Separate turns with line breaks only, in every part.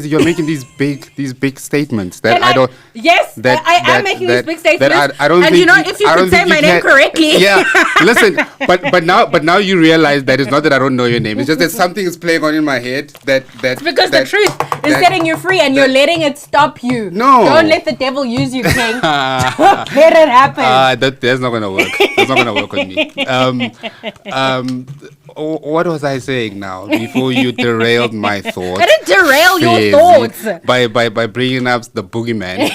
Fez, you're making these big statements that I don't.
Yes,
that,
I am making these big statements.
I don't
and
think
you know, if you could say my name correctly.
Yeah, listen, but now you realize that it's not that I don't know your name. It's just that something is playing on in my head it's
because the truth is setting you free, and you're letting it stop you.
No,
don't let the devil use you, King. Don't let it happen.
That's not gonna work. That's not gonna work on me. What was I saying now before you derailed my thoughts?
I didn't derail your thoughts
by bringing up the boogeyman.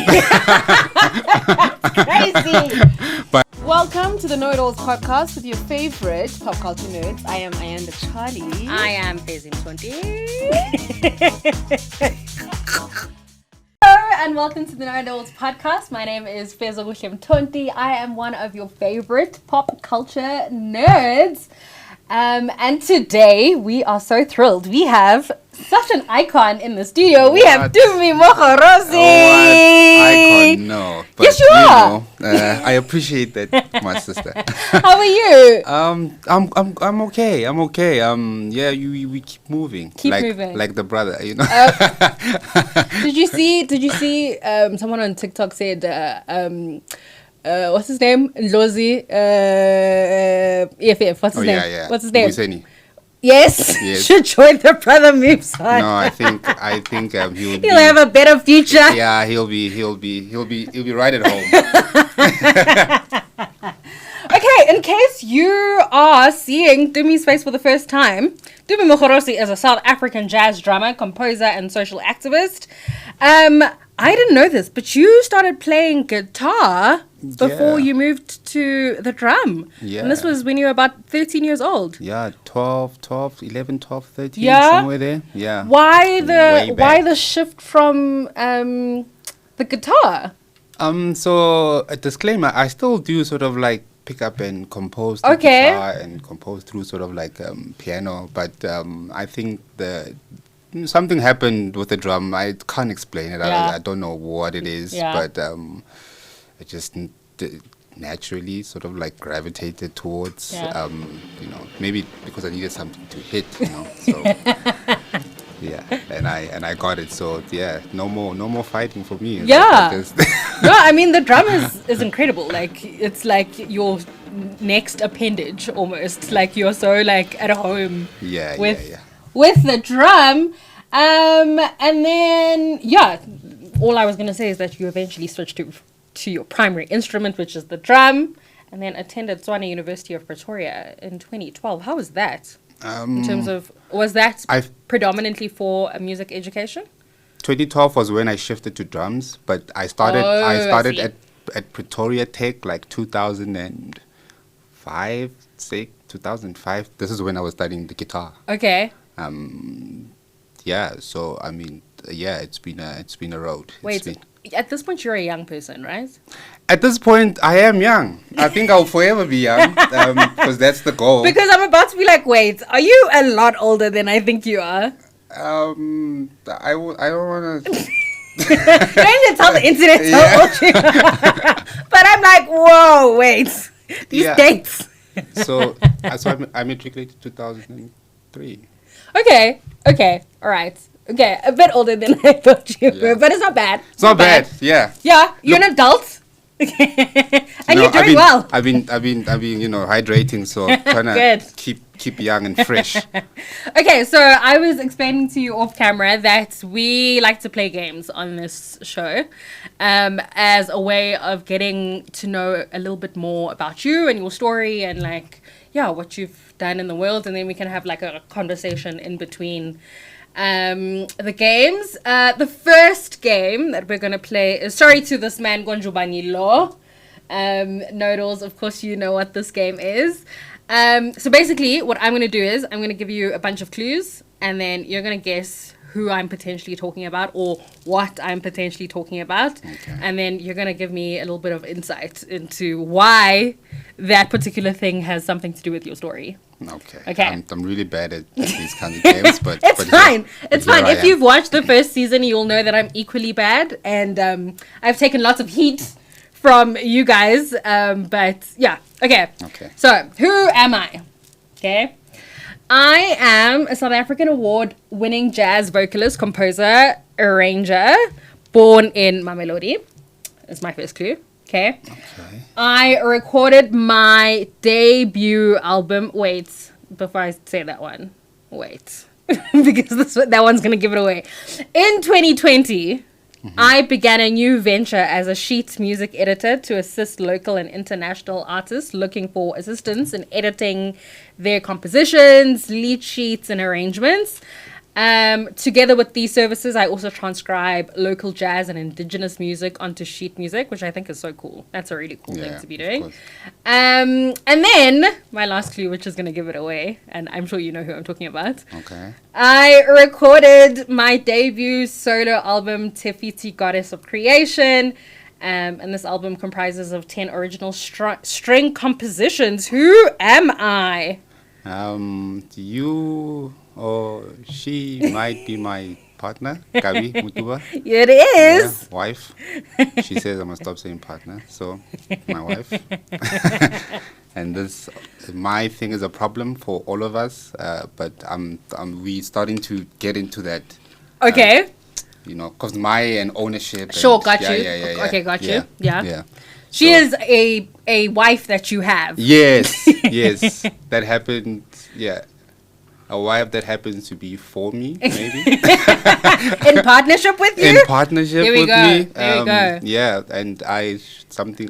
Crazy.
Welcome to the Know It Alls podcast with your favorite pop culture nerds. I am Ayanda Charlie.
I am Fezim 20.
Hello and welcome to the Know It Alls podcast. My name is Fezogushim Tonti. I am one of your favorite pop culture nerds. And today we are so thrilled. We have such an icon in the studio. We have Tumi Mogorosi.
Icon? No. But,
yes, you are.
I appreciate that, my sister.
How are you?
I'm okay. I'm okay. Yeah, we keep moving.
Moving.
Like the brother, you know.
Did you see? Someone on TikTok said. What's his name? Lozi. EFF. What's his name?
Yeah.
What's his name?
Wiseni.
Yes. Should join the brother moves on.
No, I think
he'll have a better future.
Yeah, he'll be right at home.
Okay, in case you are seeing Tumi's face for the first time, Tumi Mogorosi is a South African jazz drummer, composer, and social activist. I didn't know this, but you started playing guitar before you moved to the drum. Yeah. And this was when you were about 13 years old. Yeah,
11, 12, 13, somewhere there. Yeah.
Why the shift from the guitar?
So a disclaimer, I still do sort of like pick up and compose the guitar and compose through sort of like piano, but I think something happened with the drum. I can't explain it. I don't know what it is, but it just naturally sort of like gravitated towards, maybe because I needed something to hit, So yeah, and I got it. So yeah, no more fighting for me.
Yeah, no, I mean the drum is incredible. Like it's like your next appendage almost. Like you're so like at home. With the drum, and then all I was gonna say is that you eventually switched to your primary instrument, which is the drum, and then attended Tshwane University of Pretoria in 2012. How was that? In terms of, was that predominantly for a music education?
2012 was when I shifted to drums, but I started at Pretoria Tech like 2005. This is when I was studying the guitar.
Okay.
So I mean, it's been a road.
At this point you're a young person, right?
At this point I am young. I think I'll forever be young, because that's the goal.
Because I'm about to be like, wait, are you a lot older than I think you are?
I don't want to.
You don't need to tell the internet how old you are. But I'm like, whoa, wait, these dates.
So I matriculated 2003.
Okay, all right. Okay, a bit older than I thought you were, but it's not bad.
It's not bad. Yeah.
Yeah, you're an adult. And you're doing well.
I've been hydrating, so trying to keep young and fresh.
Okay, so I was explaining to you off camera that we like to play games on this show, as a way of getting to know a little bit more about you and your story and what you've done in the world, and then we can have like a conversation in between the games. The first game that we're going to play is Sorry to This Man Gonjubani Law. Nodals, of course you know what this game is. So basically what I'm going to do is I'm going to give you a bunch of clues, and then you're going to guess who I'm potentially talking about or what I'm potentially talking about. Okay. And then you're going to give me a little bit of insight into why that particular thing has something to do with your story.
Okay. I'm really bad at these kinds of games, but
it's fine. It's fine. If you've watched the first season, you'll know that I'm equally bad, and I've taken lots of heat from you guys. But yeah, okay. So who am I? Okay. I am a South African award-winning jazz vocalist, composer, arranger, born in Mamelodi. That's my first clue. Okay. I recorded my debut album. Wait, before I say that one. Wait. Because that one's going to give it away. In 2020, I began a new venture as a sheet music editor to assist local and international artists looking for assistance in editing their compositions, lead sheets, and arrangements. Together with these services, I also transcribe local jazz and indigenous music onto sheet music, which I think is so cool. That's a really cool thing to be doing. And then my last clue, which is going to give it away, and I'm sure you know who I'm talking about.
Okay.
I recorded my debut solo album, Tefiti Goddess of Creation. And this album comprises of 10 original string compositions. Who am I?
You or she might be my partner, Gabi Mutuba.
It is.
Yeah, wife. She says I must stop saying partner, so my wife. And this, my thing is a problem for all of us, but we starting to get into that.
Okay.
Because my ownership.
Sure, got you.
Yeah.
Okay, got you. Yeah.
She
is a wife that you have.
Yes, yes. That happened, yeah. A wife that happens to be for me, maybe.
In partnership with you?
In partnership with me.
There we go.
Yeah, and I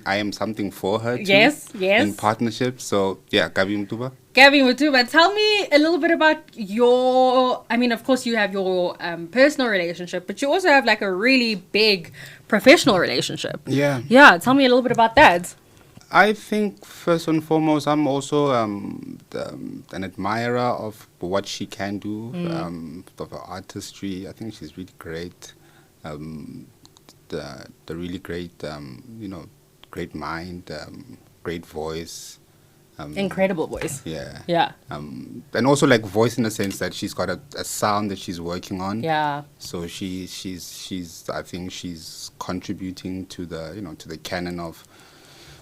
am something for her too.
Yes.
In partnership. So, yeah, Gabi Mutuba.
Gabi Mutuba, tell me a little bit about of course you have your personal relationship, but you also have like a really big professional relationship.
Yeah.
Yeah, tell me a little bit about that.
I think first and foremost, I'm also an admirer of what she can do, of her artistry. I think she's really great. The really great, great mind, great voice.
Incredible voice.
Yeah.
Yeah.
And also like voice in the sense that she's got a sound that she's working on.
Yeah.
So I think she's contributing to the canon of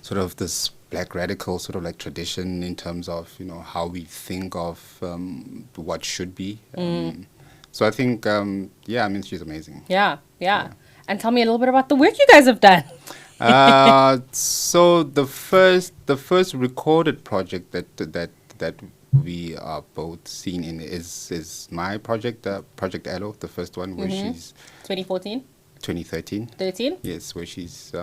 sort of this black radical sort of like tradition in terms of how we think of what should be. So I think she's amazing.
Yeah. And tell me a little bit about the work you guys have done.
So the first recorded project that we are both seen in is my project, Project Elo, the first one where she's
2014.
2013.
13?
Yes, where she's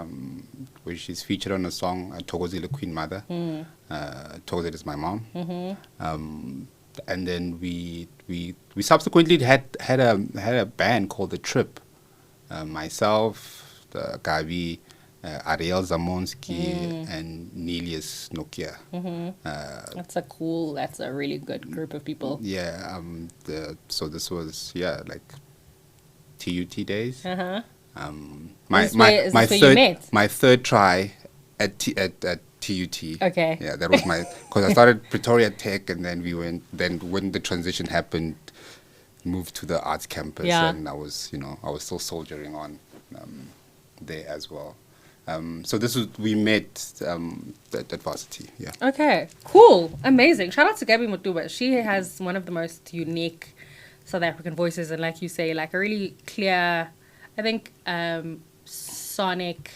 featured on a song, Thokozile Queen Mother. Thokozile is my mom. And then we subsequently had a band called The Trip. Myself, Gabi, Ariel Zamonski, and Nelius Nokia.
That's a really good group of people.
Yeah. So this was like TUT days. My third try at TUT.
Okay.
Yeah, that was because I started Pretoria Tech, and then when the transition happened, moved to the arts campus, and I was still soldiering on there as well. So we met at varsity. Yeah.
Okay. Cool. Amazing. Shout out to Gabi Mutuba. She has one of the most unique South African voices, and like you say, like a really clear, I think, sonic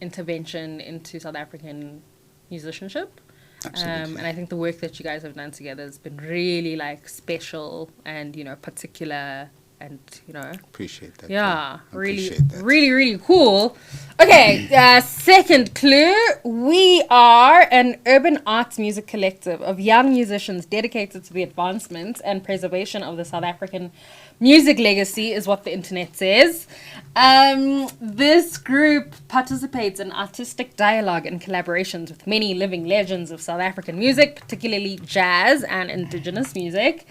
intervention into South African musicianship.
Absolutely.
And I think the work that you guys have done together has been really like special and particular. And
appreciate that.
Yeah, really,
appreciate that.
really cool. Okay, second clue. We are an urban arts music collective of young musicians dedicated to the advancement and preservation of the South African music legacy, is what the internet says. This group participates in artistic dialogue and collaborations with many living legends of South African music, particularly jazz and indigenous music.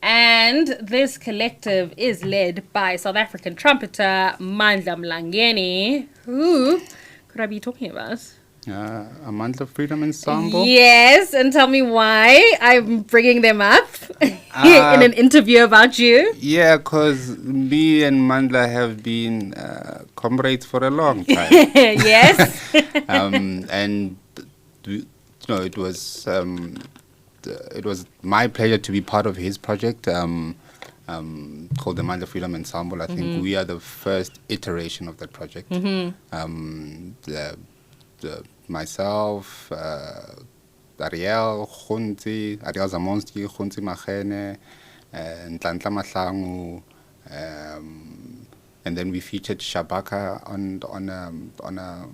And this collective is led by South African trumpeter Mandla Mlangeni. Who could I be talking about?
Amandla Freedom Ensemble.
Yes, and tell me why I'm bringing them up in an interview about you.
Yeah, because me and Mandla have been comrades for a long time.
Yes.
And it was my pleasure to be part of his project. called the Mandla Freedom Ensemble. I think we are the first iteration of that project. Myself, Ariel Zamonski, Khunzi Machene, Ntlantla Mahlangu, and then we featured Shabaka on a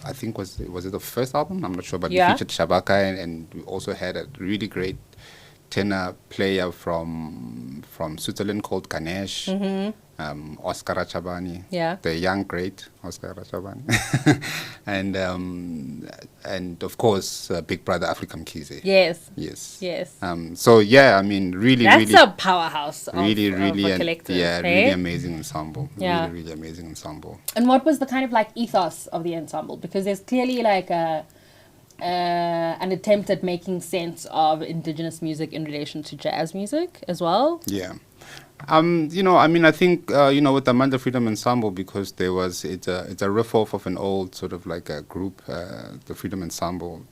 I think was it the first album? I'm not sure, but we featured Shabaka, and we also had a really great tenor player from Switzerland called Ganesh, Oscar Rachabani, the young great Oscar Rachabani, and of course Big Brother African Kize. Yes. So I mean, that's
a powerhouse.
Really,
of a collective.
Really amazing ensemble.
Yeah.
Really amazing ensemble.
And what was the kind of like ethos of the ensemble? Because there's clearly like an attempt at making sense of indigenous music in relation to jazz music as well.
Yeah. I mean, I think, with the Mandla Freedom Ensemble, because it's a riff-off of an old sort of like a group, the Freedom Ensemble.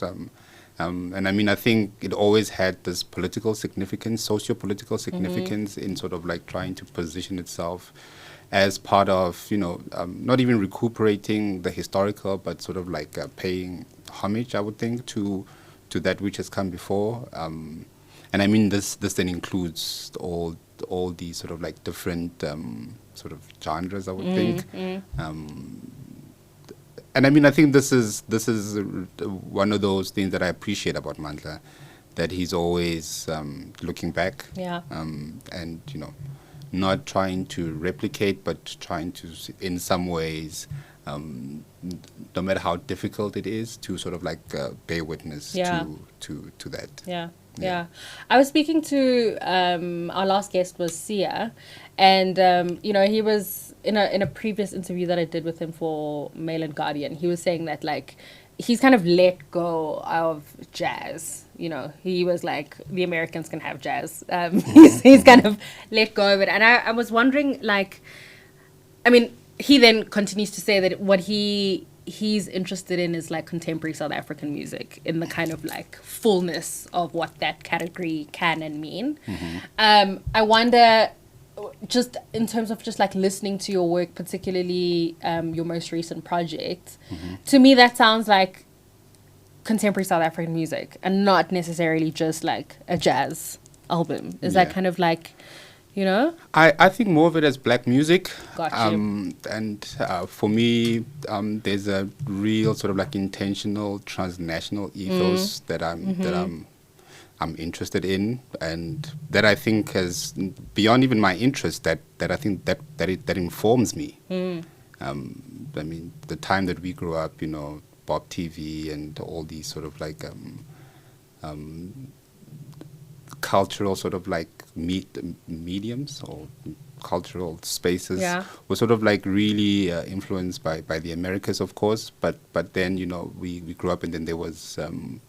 And I mean, I think it always had this political significance, socio-political significance in sort of like trying to position itself as part of, not even recuperating the historical, but sort of like paying homage, I would think, to that which has come before. And I mean, this then includes all these sort of like different sort of genres, I would think. And I mean, I think this is one of those things that I appreciate about Mandla, that he's always looking back. And not trying to replicate, but trying to, in some ways, no matter how difficult it is, to sort of like bear witness to that.
Yeah. I was speaking to our last guest was Sia, and he was in a previous interview that I did with him for Mail and Guardian. He was saying that like he's kind of let go of jazz. He was like, the Americans can have jazz. He's kind of let go of it, and I was wondering, like, I mean, he then continues to say that what he's interested in is like contemporary South African music in the kind of like fullness of what that category can and mean. I wonder, just in terms of just like listening to your work, particularly your most recent project, to me that sounds like contemporary South African music and not necessarily just like a jazz album. Is that kind of like,
I think more of it as black music.
Got you.
And for me, there's a real sort of like intentional transnational ethos that I'm interested in, and that I think has, beyond even my interest, that I think that informs me. I mean, the time that we grew up, Bob TV and all these sort of like cultural sort of like mediums or cultural spaces were sort of like really influenced by the Americas, of course, but then we grew up, and then there was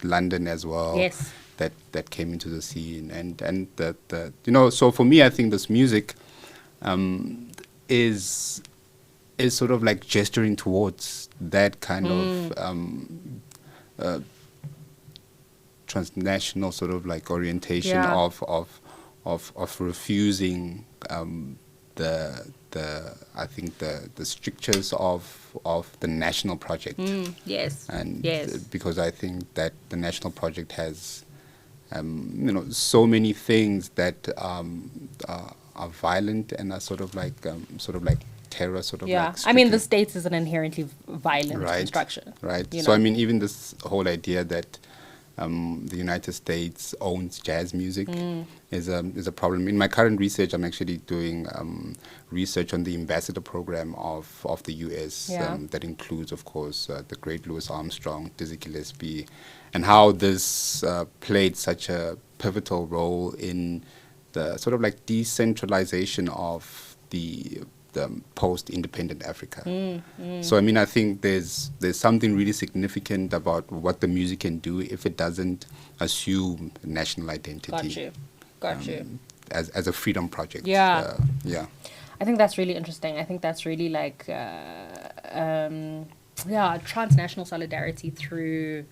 London as well.
Yes.
That came into the scene, and that so for me, I think this music is sort of like gesturing towards that kind of transnational sort of like orientation of refusing I think the strictures of the national project. Because I think that the national project has so many things that are violent and are sort of like terror, sort of like
I mean, the States is an inherently violent construction,
right? So I mean, even this whole idea that the United States owns jazz music is a problem. In my current research, I'm actually doing research on the ambassador program of the U.S. That includes, of course, the great Louis Armstrong, Dizzy Gillespie, and how this played such a pivotal role in the sort of like decentralization of the post-independent Africa. So I mean, I think there's something really significant about what the music can do if it doesn't assume national identity.
Got you.
As a freedom project.
Yeah.
I think that's really interesting. I think that's really like
transnational solidarity through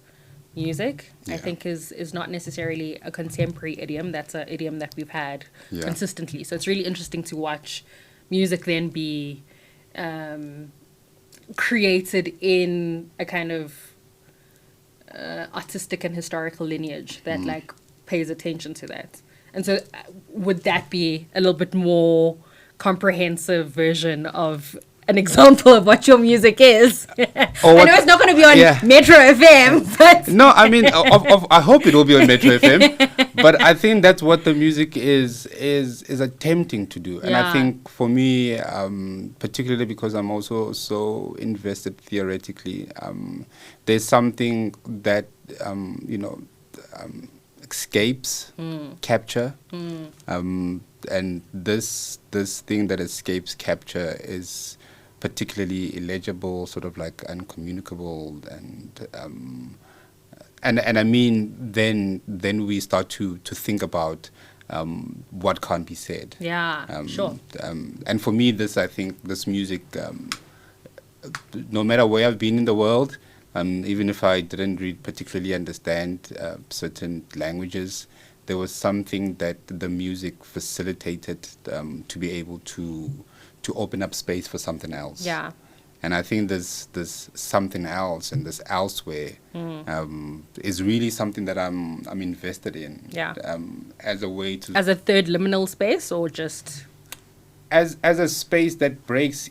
music, I think is not necessarily a contemporary idiom. That's an idiom that we've had consistently. So it's really interesting to watch music then be created in a kind of artistic and historical lineage that like pays attention to that. And so would that be a little bit more comprehensive version of an example of what your music is? I know it's not going to be on Metro FM, but
no, I mean, I hope it will be on Metro FM. But I think that's what the music is attempting to do. And I think for me, particularly because I'm also so invested theoretically, there's something that escapes capture, and this thing that escapes capture is particularly illegible, sort of like uncommunicable, and I mean then we start to think about what can't be said.
Sure.
And for me, I think this music, no matter where I've been in the world, even if I didn't particularly understand certain languages, there was something that the music facilitated to be able to open up space for something else.
Yeah.
And I think this something else and this elsewhere is really something that I'm invested in.
Yeah.
As a way to,
as a third liminal space, or just
as a space that breaks,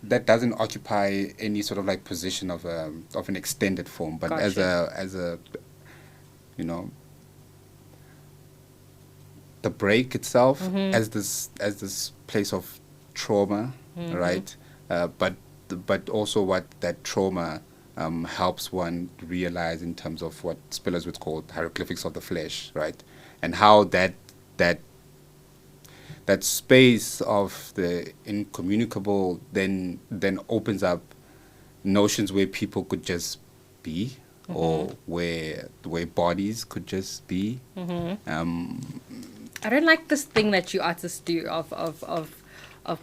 that doesn't occupy any sort of like position of an extended form, but as a the break itself as this place of trauma, right? But also what that trauma helps one realize in terms of what Spillers would call hieroglyphics of the flesh, right? And how that space of the incommunicable then opens up notions where people could just be, or where bodies could just be.
I don't like this thing that you artists do of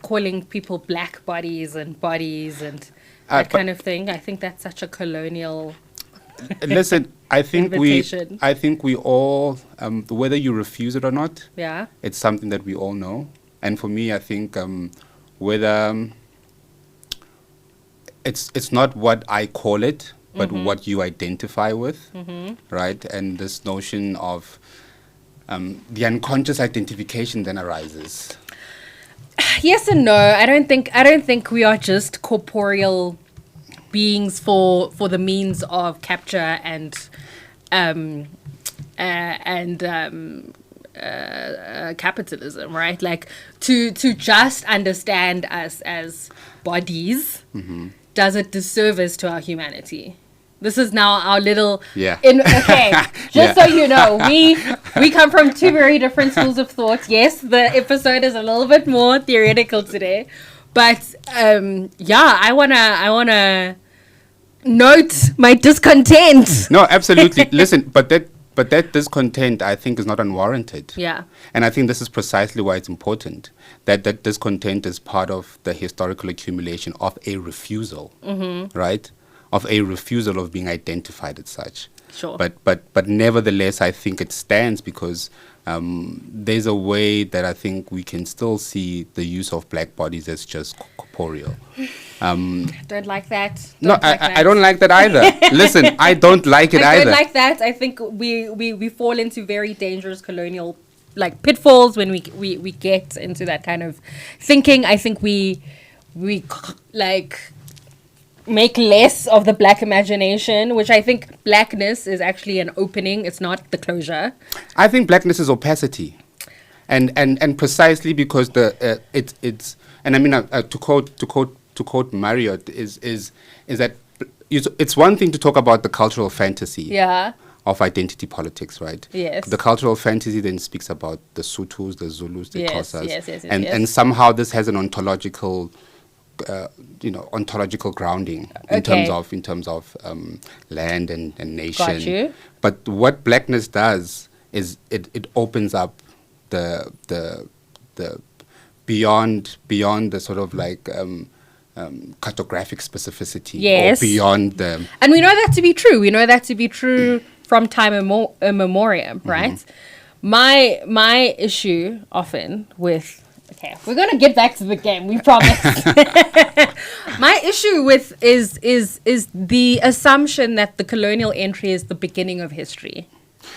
calling people black bodies and that kind of thing. I think that's such a colonial.
Listen, I think
invitation.
we all, whether you refuse it or not,
it's
something that we all know. And for me, I think whether it's not what I call it, but what you identify with, right? And this notion of the unconscious identification then arises.
Yes and no. I don't think we are just corporeal beings for the means of capture and capitalism, right? Like to just understand us as bodies does a disservice to our humanity. This is now our little so you know, we come from two very different schools of thought. Yes, the episode is a little bit more theoretical today, but I wanna note my discontent.
No, absolutely. Listen, but that discontent, I think, is not unwarranted.
Yeah.
And I think this is precisely why it's important that discontent is part of the historical accumulation of a refusal, right? Of a refusal of being identified as such.
Sure.
But nevertheless, I think it stands because there's a way that I think we can still see the use of black bodies as just corporeal.
Don't like that.
I don't like that either. Listen, I don't like it either.
I don't like that. I think we fall into very dangerous colonial like pitfalls when we get into that kind of thinking. I think we like make less of the black imagination, which I think blackness is actually an opening. It's not the closure.
I think blackness is opacity, and precisely because it's and I mean to quote Marriott is that it's one thing to talk about the cultural fantasy of identity politics, right?
Yes.
The cultural fantasy then speaks about the Sothos, the Zulus, the Xhosas,
yes,
and somehow this has an ontological grounding in terms of land and nation.
Got you.
But what blackness does is it opens up the beyond the sort of like cartographic specificity
Yes.
or beyond the...
And we know that to be true. We know that to be true from time immemorial, right? My issue often with... Okay, we're going to get back to the game, we promise. My issue with is the assumption that the colonial entry is the beginning of history,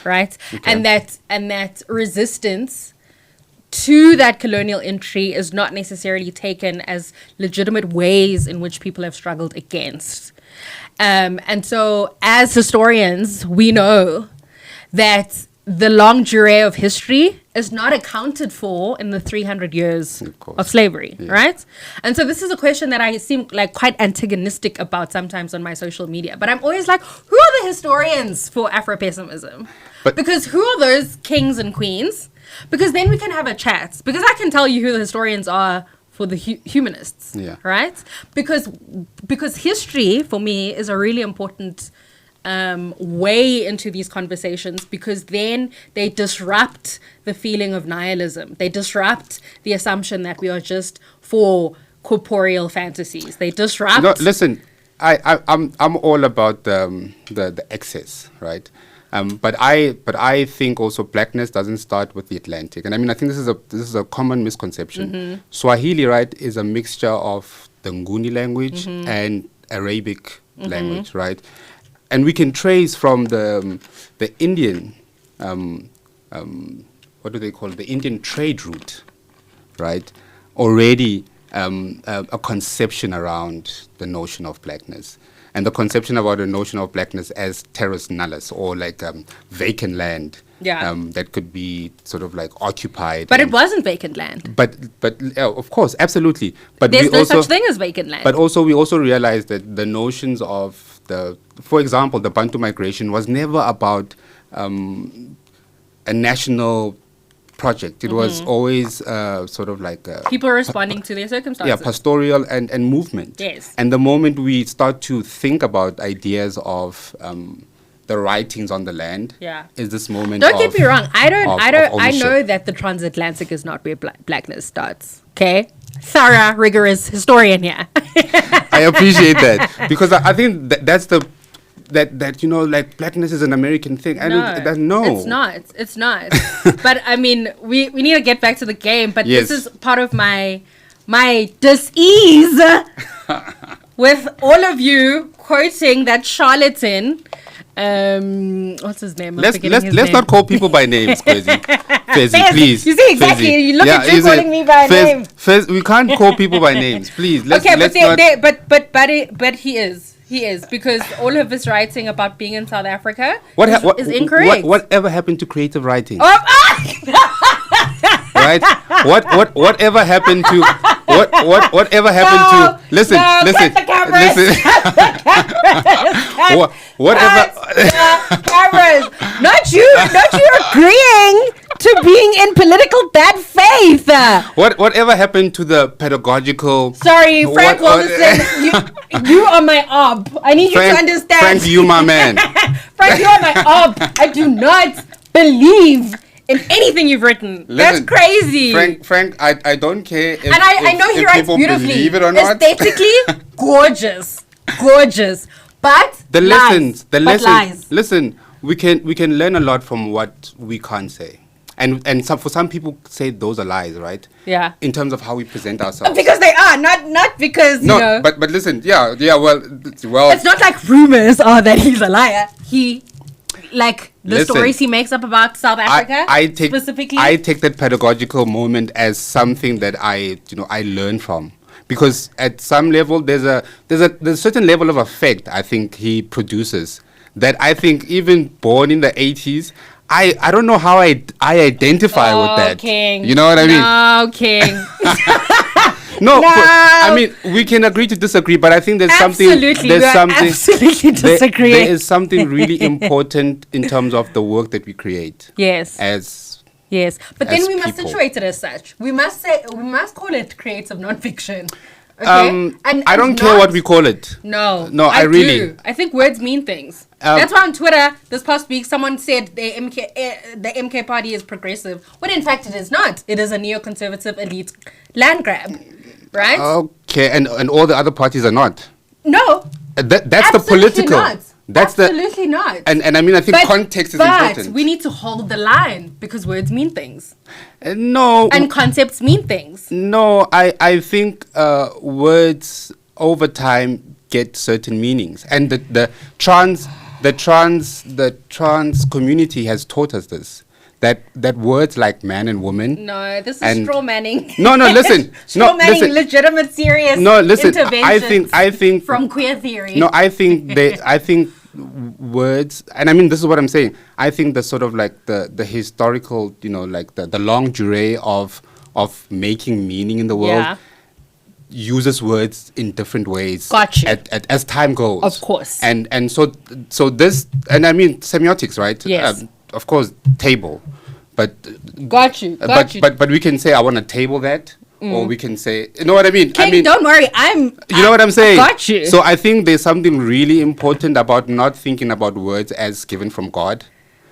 right?
Okay.
And that resistance to that colonial entry is not necessarily taken as legitimate ways in which people have struggled against. And so as historians, we know that the longue durée of history is not accounted for in the 300 years of slavery, right? And so this is a question that I seem like quite antagonistic about sometimes on my social media. But I'm always like, who are the historians for Afro-pessimism? Because who are those kings and queens? Because then we can have a chat. Because I can tell you who the historians are for the humanists, right? Because history, for me, is a really important way into these conversations, because then they disrupt the feeling of nihilism. They disrupt the assumption that we are just for corporeal fantasies. They disrupt...
No, listen, I'm all about the excess, right? But I think also blackness doesn't start with the Atlantic, and I mean I think this is a common misconception. Swahili, right, is a mixture of the Nguni language and Arabic language, right? And we can trace from the Indian, what do they call it? The Indian trade route, right? Already a conception around the notion of blackness. And the conception about the notion of blackness as terras nullius, or like vacant land that could be sort of like occupied.
But it wasn't vacant land.
But of course, absolutely. But
there's no such thing as vacant land.
But also, we also realize that the notions of for example, the Bantu migration was never about a national project. It was always sort of like...
people responding to their circumstances.
Yeah, pastoral and movement.
Yes.
And the moment we start to think about ideas of the writings on the land, is this moment
Don't get me wrong. I know
ownership.
that the transatlantic is not where blackness starts. Okay? Thorough, rigorous historian here.
I appreciate that, because I think that's that you know, like, blackness is an American thing. No,
it's not. But I mean, we need to get back to the game. But this is part of my dis-ease with all of you quoting that charlatan. What's his name?
Let's not call people by names, Fezzi, please.
You see exactly.
Fezzi.
You look at you calling me by name.
We can't call people by names, please. But he is, because all of his writing about being in South Africa is incorrect. Whatever happened to creative writing?
Right?
Whatever happened to whatever happened to listen.
Cameras. Not you agreeing to being in political bad faith.
Whatever happened to the pedagogical...
Sorry, Frank Wilson, you are my ob. I need you to understand.
Frank, you my man.
Frank, you are my ob. I do not believe in anything you've written. Listen, that's crazy.
Frank, I don't care if,
and I know he writes beautifully.
Believe it or not.
Aesthetically, gorgeous. But lies.
Listen, we can learn a lot from what we can't say. And for some people say those are lies, right?
Yeah.
In terms of how we present ourselves.
Because they are, not because, you know.
But listen, well.
It's not like rumors are that he's a liar. Stories he makes up about South Africa specifically.
I take that pedagogical moment as something that I learn from. Because at some level, there's a certain level of effect I think he produces that I think even born in the 80s, I don't know how I identify with that.
King.
You know what I mean?
No, King.
No, I mean, we can agree to disagree, but I think there's
absolutely disagree.
There is something really important in terms of the work that we create.
Yes. Yes, but then we must situate it as such. We must call it creative nonfiction. Okay?
I don't care what we call it.
No,
I really
do. I think words mean things. That's why on Twitter this past week someone said the MK party is progressive, when in fact it is not. It is a neoconservative elite land grab, right?
okay, and all the other parties are not.
No.
That's the political.
Not.
That's
absolutely not.
And I mean, I think context is important.
But we need to hold the line because words mean things.
No.
And concepts mean things.
No, I think words over time get certain meanings, and the trans community has taught us this. That words like man and woman.
No, this is straw manning.
No, listen.
Straw manning, legitimate, serious.
No, listen.
I
think
from queer theory.
No, I think words, and I mean this is what I'm saying. I think the sort of like the historical, like the longue durée of making meaning in the world uses words in different ways.
Got you.
As time goes.
Of course.
And so this, and I mean semiotics, right?
Yes.
Of course, table. But
got you.
But we can say I want to table that, or we can say, you know what I mean?
King, don't worry,
you know what I'm saying?
Got you.
So I think there's something really important about not thinking about words as given from God.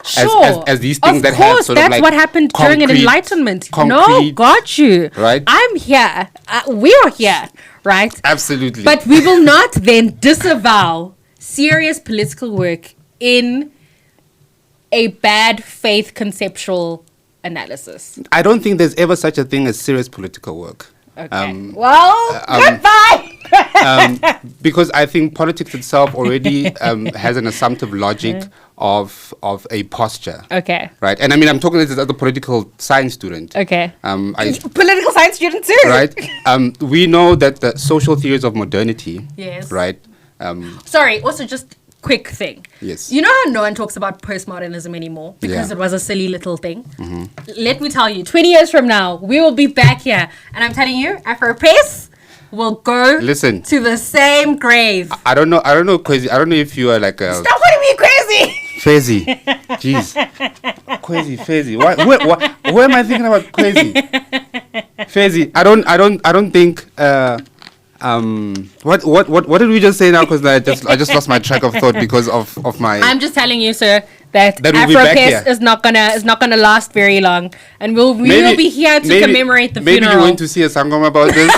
Sure.
As these things
of course, that's what happened during an enlightenment. No, got you.
Right.
I'm here. We are here, right?
Absolutely.
But we will not then disavow serious political work in a bad faith conceptual analysis.
I don't think there's ever such a thing as serious political work.
Okay. Goodbye.
Because I think politics itself already has an assumptive logic of a posture.
Okay.
Right. And I mean, I'm talking to this as a political science student.
Okay.
Political
science student too.
Right. We know that the social theories of modernity.
Yes.
Right.
Sorry. Also, just quick thing.
Yes.
You know how no one talks about postmodernism anymore because it was a silly little thing? Mm-hmm. Let me tell you, 20 years from now, we will be back here. And I'm telling you, Afro Pace will go to the same grave.
I don't know, Crazy. I don't know if you are like a...
Stop calling me crazy!
Crazy. Jeez. Crazy. Why am I thinking about crazy? Crazy. I don't think... What did we just say now? Because I just lost my track of thought because of my.
I'm just telling you, sir, that Afropest is not gonna last very long, and we will be here to commemorate the funeral.
Maybe you went to see a sangoma about this,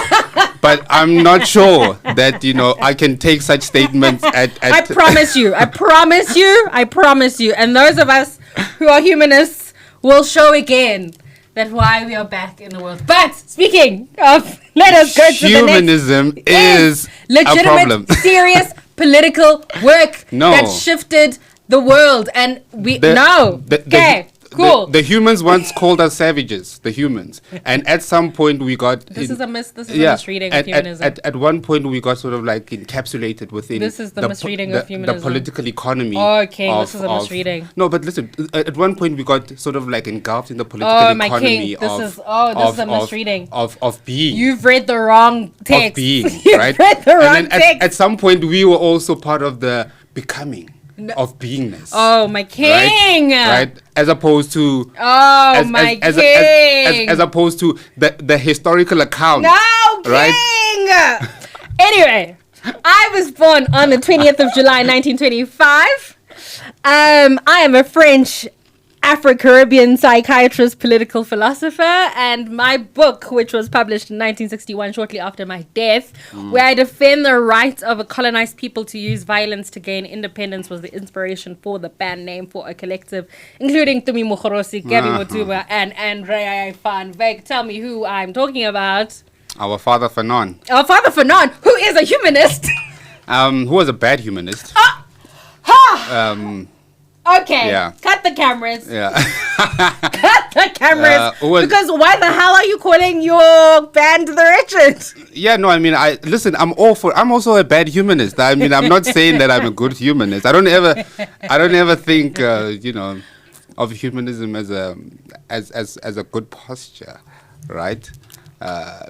but I'm not sure that I can take such statements
I promise you, and those of us who are humanists will show again that's why we are back in the world. But speaking of, let us go to the next.
Humanism is
legitimate,
a problem.
serious political work that shifted the world, and cool.
The humans once called us savages. The humans, and at some point we got.
This is a misreading of humanism.
At one point we got sort of like encapsulated within.
This is the misreading of humanism.
The political economy.
Okay, this is a misreading.
No, but listen. At one point we got sort of like engulfed in the political economy.
My king. This is a misreading
of being.
You've read the wrong text.
Of being,
You've
right?
read the wrong text.
At some point we were also part of the becoming. Of beingness.
Oh, my king!
Right? As opposed to...
As
opposed to the historical account.
No,
right?
king! Anyway, I was born on the 20th of July, 1925. I am a French Afro-Caribbean psychiatrist, political philosopher, and my book, which was published in 1961, shortly after my death, where I defend the rights of a colonized people to use violence to gain independence, was the inspiration for the band name for a collective, including Tumi Mogorosi, Gabby Mutuba, and Andrea Van Veek. Tell me who I'm talking about.
Our father Fanon.
Our father Fanon, who is a humanist.
Who was a bad humanist.
Okay, cut the cameras.
Yeah.
Cut the cameras. Because why the hell are you calling your band the Wretched?
Yeah, no, I mean, I'm also a bad humanist. I mean, I'm not saying that I'm a good humanist. I don't ever think, of humanism as a good posture, right?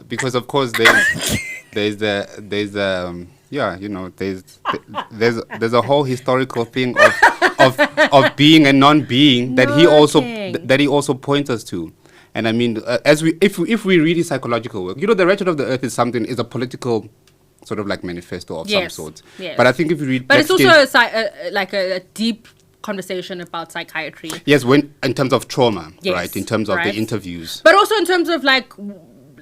Because of course there's a whole historical thing of being and non-being that he also points us to. And I mean, if we read his psychological work, the Wretched of the Earth is a political sort of like manifesto of some sort. Yes. But I think if you read,
but it's also a deep conversation about psychiatry.
Yes, in terms of trauma, right? In terms of the interviews,
but also in terms of like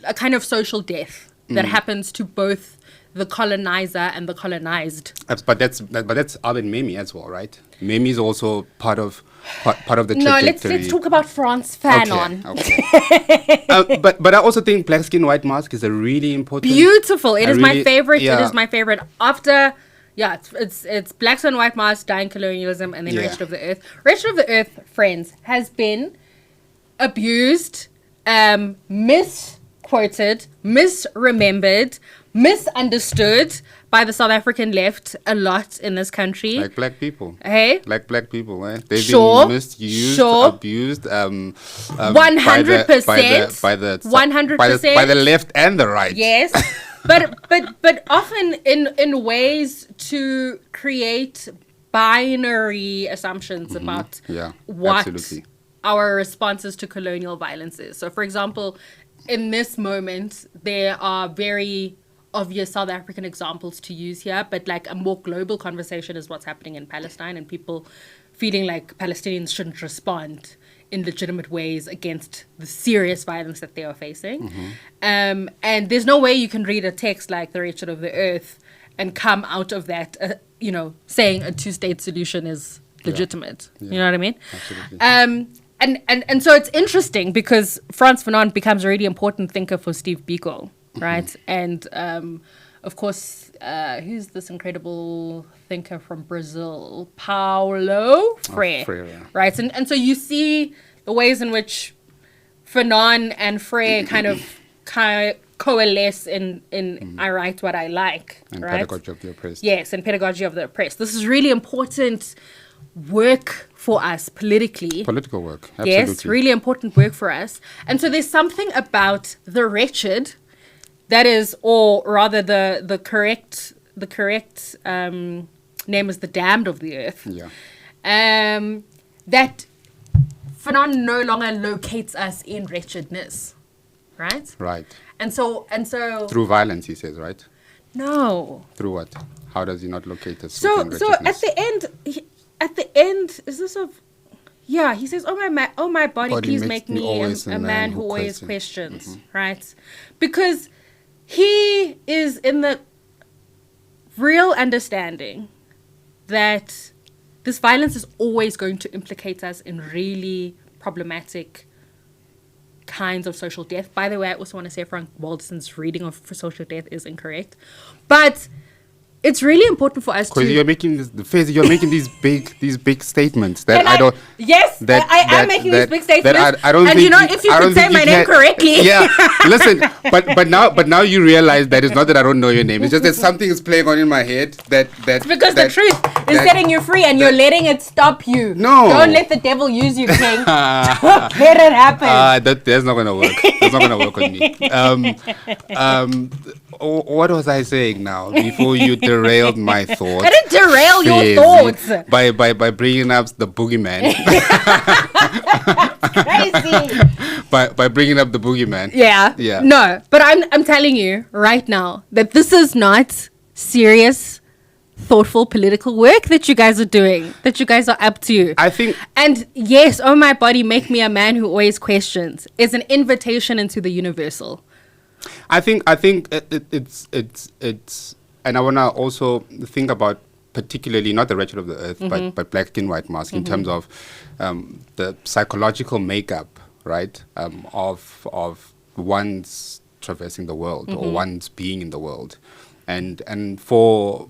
a kind of social death. that happens to both the colonizer and the colonized.
But that's Abed Memi as well, right? Memi is also part of the trajectory.
No, let's talk about Frantz Fanon.
Okay. But I also think Black Skin White Mask is a really important.
Beautiful. It is my favorite. Yeah. It is my favorite. After, it's Black Skin White Mask, Dying Colonialism, and then Wretched of the Earth. Wretched of the Earth, friends, has been abused, misquoted, misremembered, misunderstood by the South African left a lot in this country.
Like black people.
Hey?
Like black people, eh? They've been misused, abused,
100%.
By the
100%.
By the left and the right.
Yes. but often in ways to create binary assumptions about what
absolutely.
Our responses to colonial violence is. So, for example, in this moment, there are very obvious South African examples to use here, but like a more global conversation is what's happening in Palestine, and people feeling like Palestinians shouldn't respond in legitimate ways against the serious violence that they are facing. And there's no way you can read a text like The Wretched of the Earth and come out of that, saying a two-state solution is legitimate. Yeah. You know what I mean?
Absolutely.
And so it's interesting because Frantz Fanon becomes a really important thinker for Steve Biko, right? And of course, who's this incredible thinker from Brazil? Paulo Freire, right? And so you see the ways in which Fanon and Freire kind of coalesce in I write what I like,
and
right?
Pedagogy of the Oppressed.
Yes, and Pedagogy of the Oppressed. This is really important work for us politically.
Political work, absolutely.
Yes, really important work for us. And so there's something about the wretched that is, or rather the correct name is the damned of the earth.
Yeah.
That Fanon no longer locates us in wretchedness, right?
Right.
And so
through violence, he says, right?
No.
Through what? How does he not locate us?
So at the end, is this of? Yeah, he says, "Oh my body, please make me a man who always questions." Right? Because he is in the real understanding that this violence is always going to implicate us in really problematic kinds of social death. By the way, I also want to say Frank Waldson's reading of social death is incorrect, but it's really important for us to.
Because you're making these big statements that I don't.
Yes, I am making these big statements.
I don't
and
think
if you could say my name correctly.
Yeah, listen, but now you realize that it's not that I don't know your name. It's just that something is playing on in my head that.
It's because the truth is setting you free, and you're letting it stop you.
No,
don't let the devil use you, King. Don't let it happen.
That's not gonna work. That's not gonna work with me. What was I saying now before you derailed my thoughts?
I didn't derail your thoughts.
By bringing up the boogeyman.
Crazy.
By bringing up the boogeyman.
Yeah.
Yeah.
No, but I'm telling you right now that this is not serious, thoughtful political work that you guys are doing, that you guys are up to.
I think.
And yes, Oh My Body, Make Me a Man Who Always Questions is an invitation into the universal.
I think it's and I want to also think about particularly not the Wretched of the Earth, but Black Skin White Mask in terms of the psychological makeup, right, of one's traversing the world or one's being in the world, and for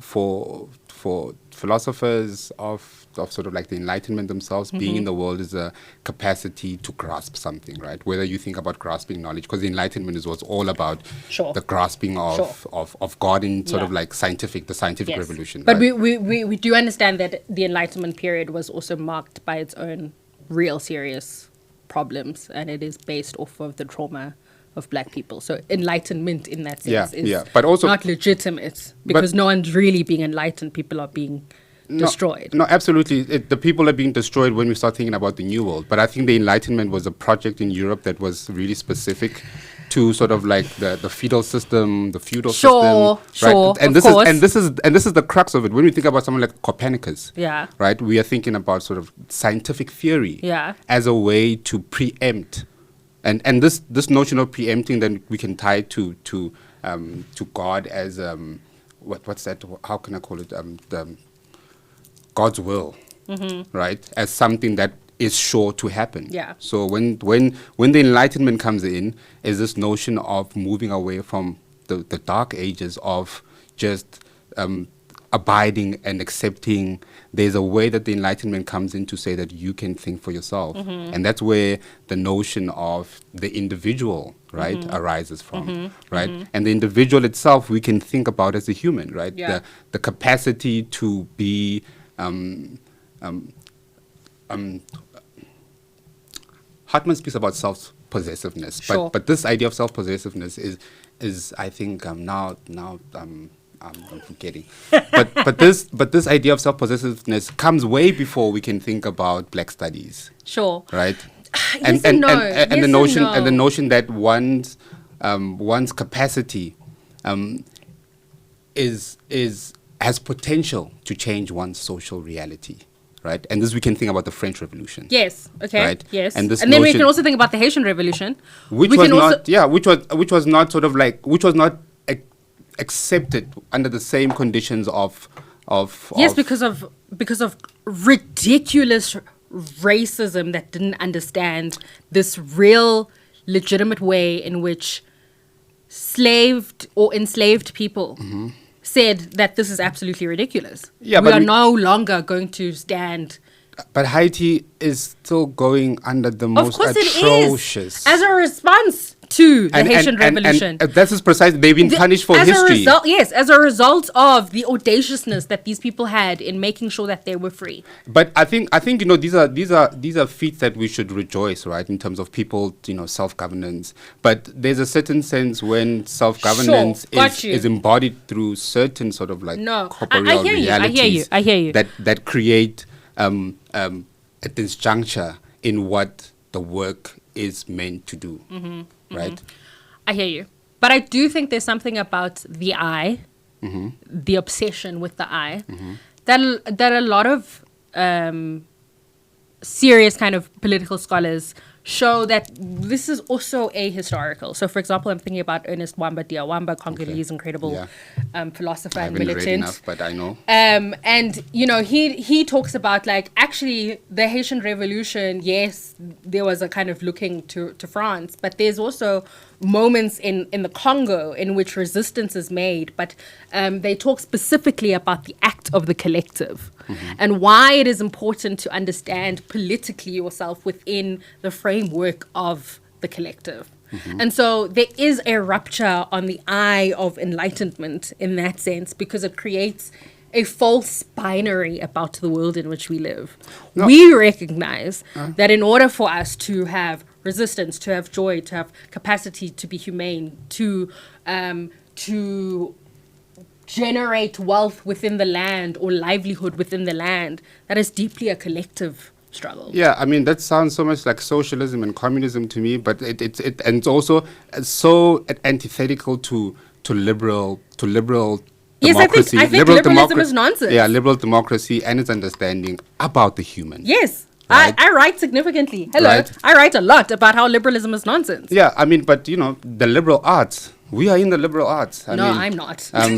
philosophers of sort of like the Enlightenment themselves, being in the world is a capacity to grasp something, right? Whether you think about grasping knowledge, because the Enlightenment is what's all about the grasping of God in sort of like the scientific revolution.
But
right?
we do understand that the Enlightenment period was also marked by its own real serious problems, and it is based off of the trauma of black people. So enlightenment in that sense is
but also
not legitimate, because no one's really being enlightened. People are being destroyed.
No, absolutely. The people are being destroyed when we start thinking about the New World. But I think the Enlightenment was a project in Europe that was really specific to sort of like the feudal system, system.
Sure,
and this is the crux of it. When we think about someone like Copernicus, right, we are thinking about sort of scientific theory as a way to preempt. And this notion of preempting, then we can tie to to God as what's that? How can I call it? God's will, right? As something that is sure to happen.
Yeah.
So when the Enlightenment comes in, is this notion of moving away from the dark ages of just abiding and accepting. There's a way that the Enlightenment comes in to say that you can think for yourself. And that's where the notion of the individual, right, arises from, right? And the individual itself we can think about as a human, right?
Yeah.
The capacity to be Hartman speaks about self-possessiveness,
Sure.
but this idea of self-possessiveness is I think now I'm forgetting. but this idea of self-possessiveness comes way before we can think about Black studies,
Sure.
right?
Yes and no.
And
Yes
the
and
notion
no.
and the notion that one's capacity has potential to change one's social reality, right? And this we can think about the French Revolution.
Yes. Okay.
Right.
Yes.
And
And,
this
then we
notion-
can also think about the Haitian Revolution,
which
we
was
can also-
not which was not sort of like which was not accepted under the same conditions of
Yes, because of ridiculous racism that didn't understand this real legitimate way in which slaved or enslaved people said that this is absolutely ridiculous.
Yeah,
we
but
are
we-
no longer going to stand.
but Haiti is still going under the
Of
most
course,
atrocious
it is as a response to the Haitian Revolution.
and that's just precise. They've been punished for
as
history.
A result, yes, as a result of the audaciousness that these people had in making sure that they were free.
But I think these are feats that we should rejoice, right? In terms of people, self-governance. But there's a certain sense when self-governance
Sure, got you.
is embodied through certain sort of like
No,
corporeal
I hear you, I hear
realities.
you, I hear you.
That create a disjuncture in what the work is meant to do, right?
I hear you. But I do think there's something about the eye, the obsession with the eye, that a lot of serious kind of political scholars show that this is also ahistorical. So, for example, I'm thinking about Ernest Wamba Diawamba, Congolese incredible philosopher
I
and
haven't read
militant.
enough, but I know.
And he talks about like actually the Haitian Revolution. Yes, there was a kind of looking to France, but there's also moments in the Congo in which resistance is made. But they talk specifically about the act of the collective and why it is important to understand politically yourself within the framework of the collective. And so there is a rupture on the eye of enlightenment in that sense because it creates a false binary about the world in which we live.
No.
We recognize that in order for us to have resistance, to have joy, to have capacity to be humane, to generate wealth within the land or livelihood within the land, that is deeply a collective struggle.
Yeah, I mean that sounds so much like socialism and communism to me, but it's also so antithetical to liberal
Yes,
democracy.
I think liberalism is nonsense.
Yeah, liberal democracy and its understanding about the human.
Yes.
Right.
I write significantly. Hello.
Right.
I write a lot about how liberalism is nonsense.
Yeah, I mean, but the liberal arts. We are in the liberal arts.
No, I'm not.
well-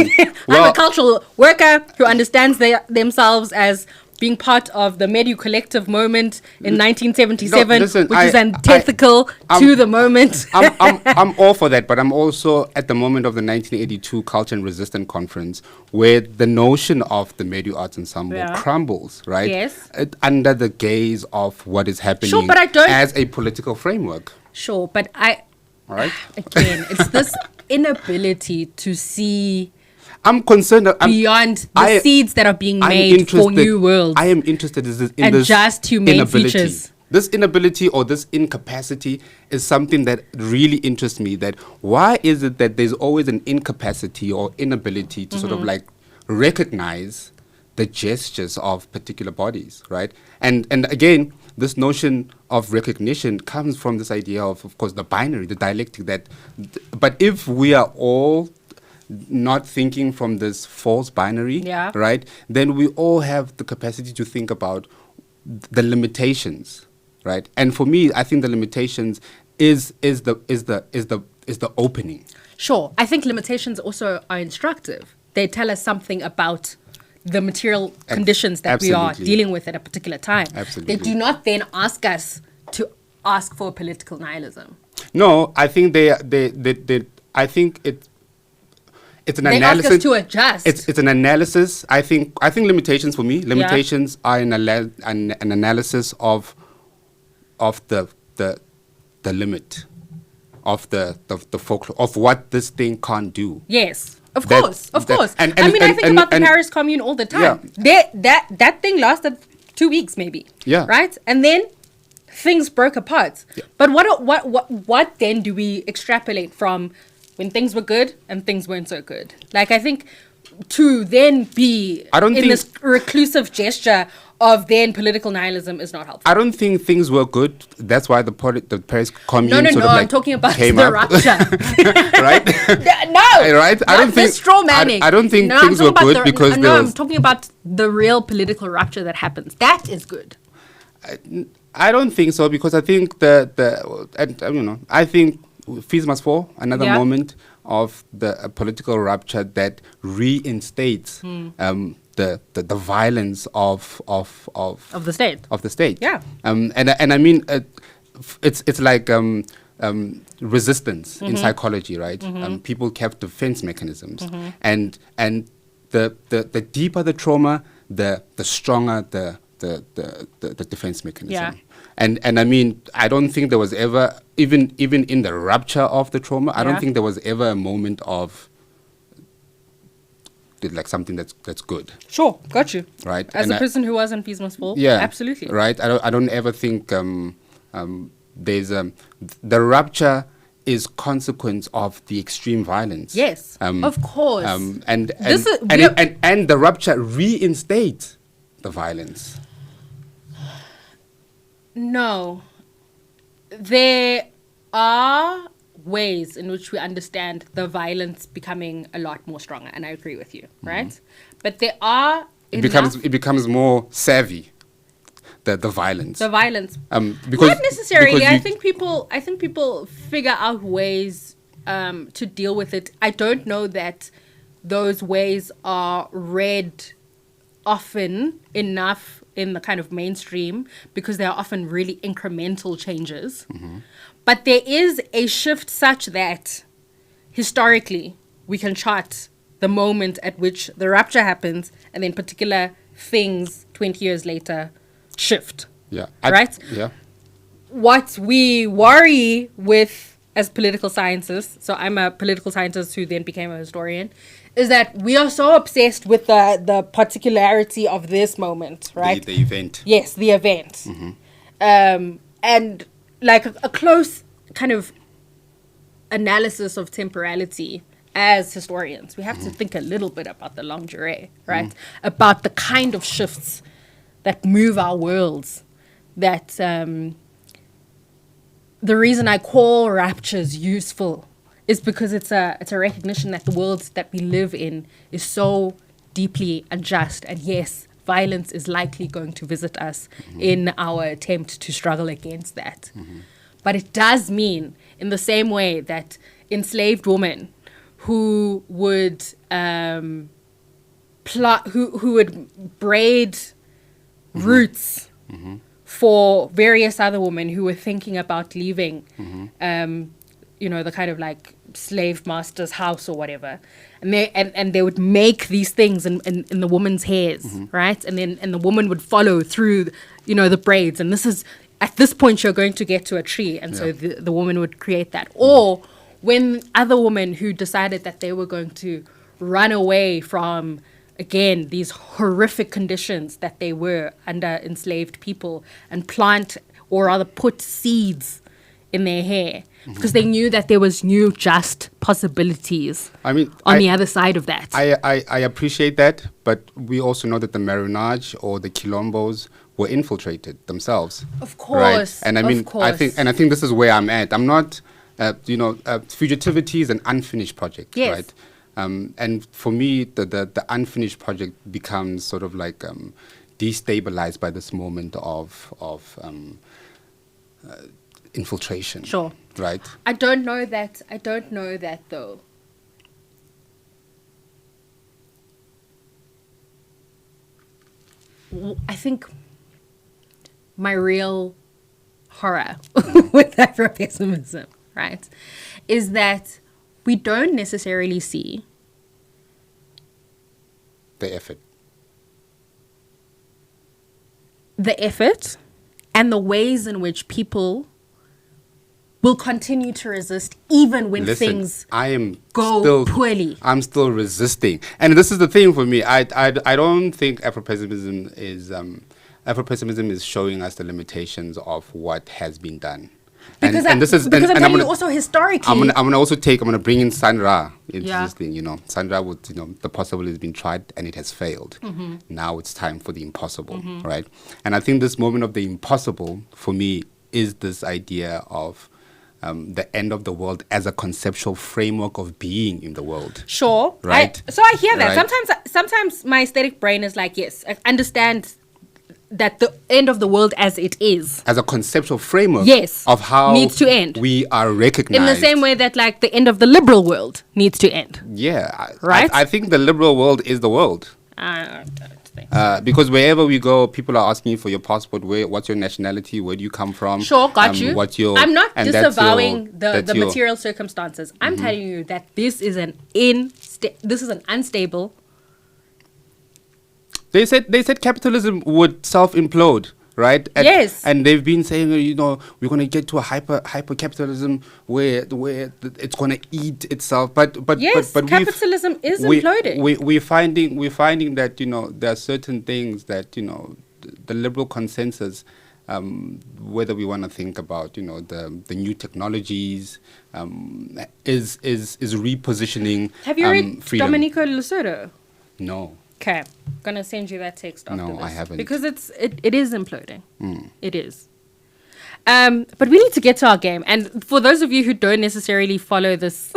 I'm a cultural worker who understands themselves as being part of the Medu collective moment in 1977,
No, listen,
which is
I-
antithetical
I'm-
to the moment.
I'm all for that, but I'm also at the moment of the 1982 Culture and Resistance Conference, where the notion of the Medu Arts Ensemble
Yeah.
crumbles, right?
Yes.
Under the gaze of what is happening
Sure, but I don't-
as a political framework,
Sure, but
all right?
again, it's this inability to see
I'm concerned
beyond the seeds that are being
I'm
made for
interested-
new worlds.
I am interested in
And
this
just humane
inability.
features.
This inability or this incapacity is something that really interests me. That why is it that there's always an incapacity or inability to sort of like recognize the gestures of particular bodies, right? And again, this notion of recognition comes from this idea of course, the binary, the dialectic. But if we are all not thinking from this false binary,
Yeah.
right? Then we all have the capacity to think about the limitations, right? And for me, I think the limitations is the the opening.
Sure. I think limitations also are instructive. They tell us something about the material conditions that we are dealing with at a particular time.
Absolutely.
They do not then ask us to ask for political nihilism.
No, I think I think it's an analysis.
Ask us to adjust.
It's an analysis. I think limitations for me. Limitations are an analysis of the limit of the folklore of what this thing can't do.
Yes. Of course. And I think about the Paris Commune all the time.
Yeah.
That thing lasted 2 weeks maybe.
Yeah.
Right? And then things broke apart. Yeah. But what then do we extrapolate from when things were good and things weren't so good? Like, I think to then be this reclusive gesture of then political nihilism is not helpful.
I don't think things were good. That's why the Paris Commune
I'm talking about the rupture.
Right?
No.
Right? I don't think
straw manning.
I don't think things were good because
I'm talking about the real political rupture that happens. That is good.
I don't think so, because I think I think Fees Must Fall, another moment of the political rupture that reinstates the violence of
the state.
Of the state.
Yeah.
And I mean, it's like resistance in psychology, right? People kept defense mechanisms, and the deeper the trauma, the stronger the defense mechanism.
Yeah.
And I mean, I don't think there was ever, even in the rupture of the trauma, I don't think there was ever a moment of like something that's good.
Sure, got you.
Right.
As a person who was in Fees Must Fall,
yeah,
absolutely.
Right. I don't ever think there's the rupture is consequence of the extreme violence.
Yes, of course.
And the rupture reinstates the violence.
No. There are ways in which we understand the violence becoming a lot more stronger, and I agree with you, right? But there are
it becomes more savvy, the violence.
The violence.
Because
not necessarily. I think people figure out ways to deal with it. I don't know that those ways are read often enough in the kind of mainstream, because they are often really incremental changes. But there is a shift such that historically we can chart the moment at which the rupture happens, and then particular things 20 years later shift.
Yeah.
Right?
Yeah.
What we worry with as political scientists, so I'm a political scientist who then became a historian, is that we are so obsessed with the particularity of this moment, right?
The event.
Yes, the event. And like a close kind of analysis of temporality as historians, we have to think a little bit about the longue durée, right? About the kind of shifts that move our worlds, that the reason I call raptures useful is because it's a recognition that the world that we live in is so deeply unjust, and yes, violence is likely going to visit us in our attempt to struggle against that. But it does mean, in the same way that enslaved women who would who would braid roots for various other women who were thinking about leaving the kind of like slave master's house or whatever, and they would make these things in the woman's hairs, right? And the woman would follow through the braids, and this is at this point you're going to get to a tree, and so the woman would create that. Or when other women who decided that they were going to run away from, again, these horrific conditions that they were under enslaved people, and plant, or rather put seeds in their hair, because they knew that there was new just possibilities on the other side of that.
I appreciate that, but we also know that the Marinage or the Quilombos were infiltrated themselves.
Of course.
Right? And I mean, I think this is where I'm at. I'm not, fugitivity is an unfinished project,
yes.
right? And for me, the unfinished project becomes sort of like destabilized by this moment of infiltration.
Sure.
right?
I don't know that though. I think my real horror with Afro-pessimism, right, is that we don't necessarily see
the effort
and the ways in which people will continue to resist even when things go poorly.
I'm still resisting. And this is the thing for me. I don't think Afro-pessimism is showing us the limitations of what has been done.
Because I'm telling you also historically.
I'm gonna bring in Sandra into this thing. Sandra would, the possible has been tried and it has failed.
Mm-hmm.
Now it's time for the impossible, right? And I think this moment of the impossible for me is this idea of the end of the world as a conceptual framework of being in the world.
Sure,
right?
So I hear that.
Right?
Sometimes my aesthetic brain is like, yes, I understand that the end of the world as it is,
as a conceptual framework,
of how
needs to end. We are recognized
in the same way that like the end of the liberal world needs to end.
Yeah,
right.
I think the liberal world is the world.
I don't think so.
Because wherever we go, people are asking you for your passport. What's your nationality? Where do you come from?
Sure, got you.
I'm
not disavowing the material circumstances. I'm telling you that this is an unstable.
They said capitalism would self-implode, right?
Yes.
And they've been saying, we're going to get to a hyper capitalism where it's going to eat itself. But
capitalism is imploding.
We're finding that there are certain things that the liberal consensus, whether we want to think about the new technologies, is repositioning.
Have you read
freedom.
Domenico Lussurdo?
No.
Okay, I'm gonna send you that text after this.
No, I haven't.
Because it is imploding. It is. But we need to get to our game. And for those of you who don't necessarily follow this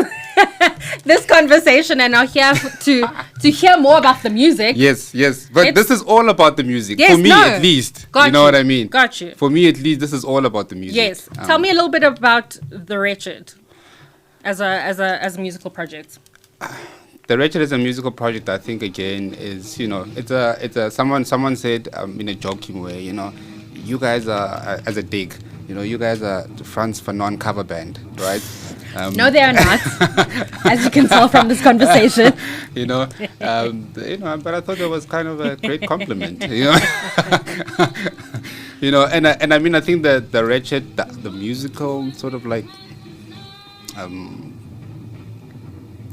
this conversation and are here to hear more about the music.
Yes. But this is all about the music.
Yes,
for me, at least.
Got
you know what I mean?
Got you.
For me, at least, this is all about the music.
Yes. Tell me a little bit about The Wretched as a musical project.
The Wretched as a musical project, I think, again, is, it's a someone said in a joking way, you guys are, as a dig, you guys are France Fanon cover band, right?
No, they are not, as you can tell from this conversation.
But I thought that was kind of a great compliment, and I mean, I think that The Wretched, the musical sort of like,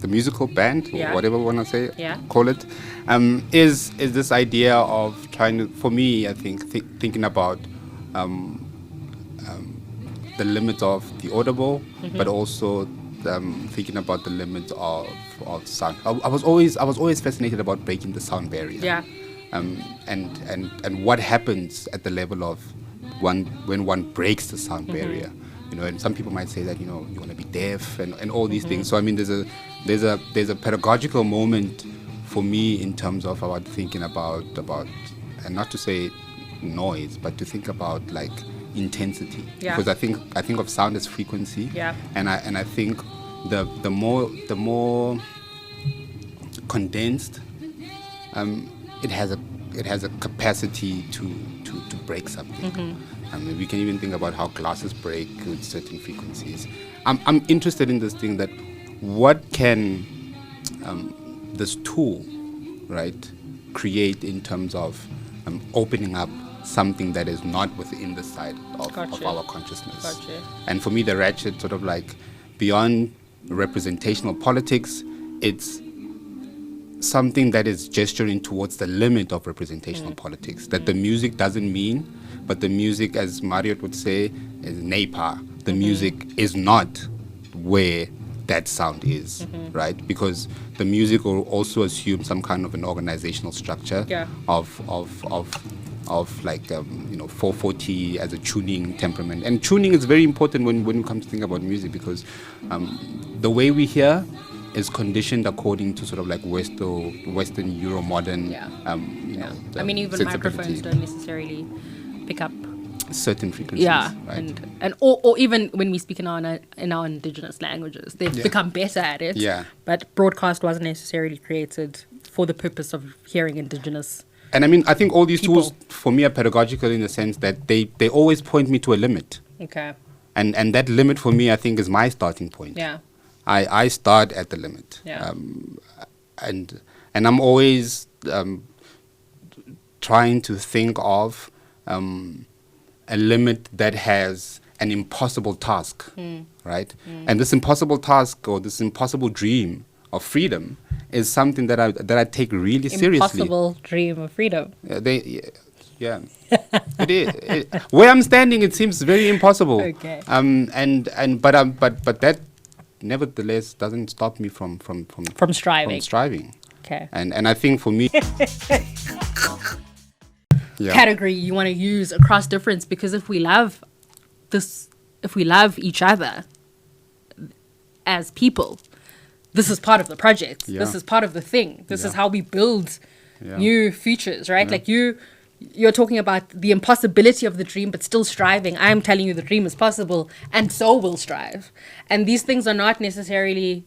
the musical band, or whatever we want to say, call it, is this idea of trying to, for me, I think, thinking about the limits of the audible, but also thinking about the limits of sound. I was always fascinated about breaking the sound barrier.
Yeah.
And what happens at the level of when one breaks the sound barrier. And some people might say that you want to be deaf and all these things. So I mean, there's a pedagogical moment for me in terms of about thinking about and not to say noise, but to think about like intensity.
Yeah.
Because I think of sound as frequency.
Yeah.
And I think the more condensed, it has a capacity to break something. I mean, we can even think about how glasses break with certain frequencies. I'm interested in this thing that what can this tool, right, create in terms of opening up something that is not within the side of our consciousness.
Gotcha.
And for me, The Wretched sort of like beyond representational politics, it's something that is gesturing towards the limit of representational politics, that the music doesn't mean, but the music, as Marriott would say, is NAPA. The music is not where that sound is, right? Because the music will also assume some kind of an organizational structure of like 440 as a tuning temperament. And tuning is very important when we come to think about music, because the way we hear is conditioned according to sort of like Western Euro modern.
I mean, even microphones don't necessarily pick up
certain frequencies.
Yeah,
right?
and or even when we speak in our indigenous languages, they've become better at it.
Yeah.
But broadcast wasn't necessarily created for the purpose of hearing indigenous.
And I mean, I think all these
people.
tools for me are pedagogical in the sense that they always point me to a limit.
Okay.
And that limit for me, I think, is my starting point.
Yeah.
I start at the limit.
Yeah.
And I'm always trying to think of a limit that has an impossible task, right? And this impossible task or this impossible dream of freedom is something that I take really seriously.
Impossible dream of freedom.
Yeah. It is. Where I'm standing, it seems very impossible.
Okay.
But that nevertheless doesn't stop me from
striving.
From striving.
Okay.
And I think for me,
category you want to use across difference, because if we love each other as people, this is part of the project.
Yeah.
This is part of the thing. This
Yeah.
is how we build
Yeah.
new futures, right?
Yeah.
Like you're talking about the impossibility of the dream, but still striving. I'm telling you the dream is possible, and so will strive. And these things are not necessarily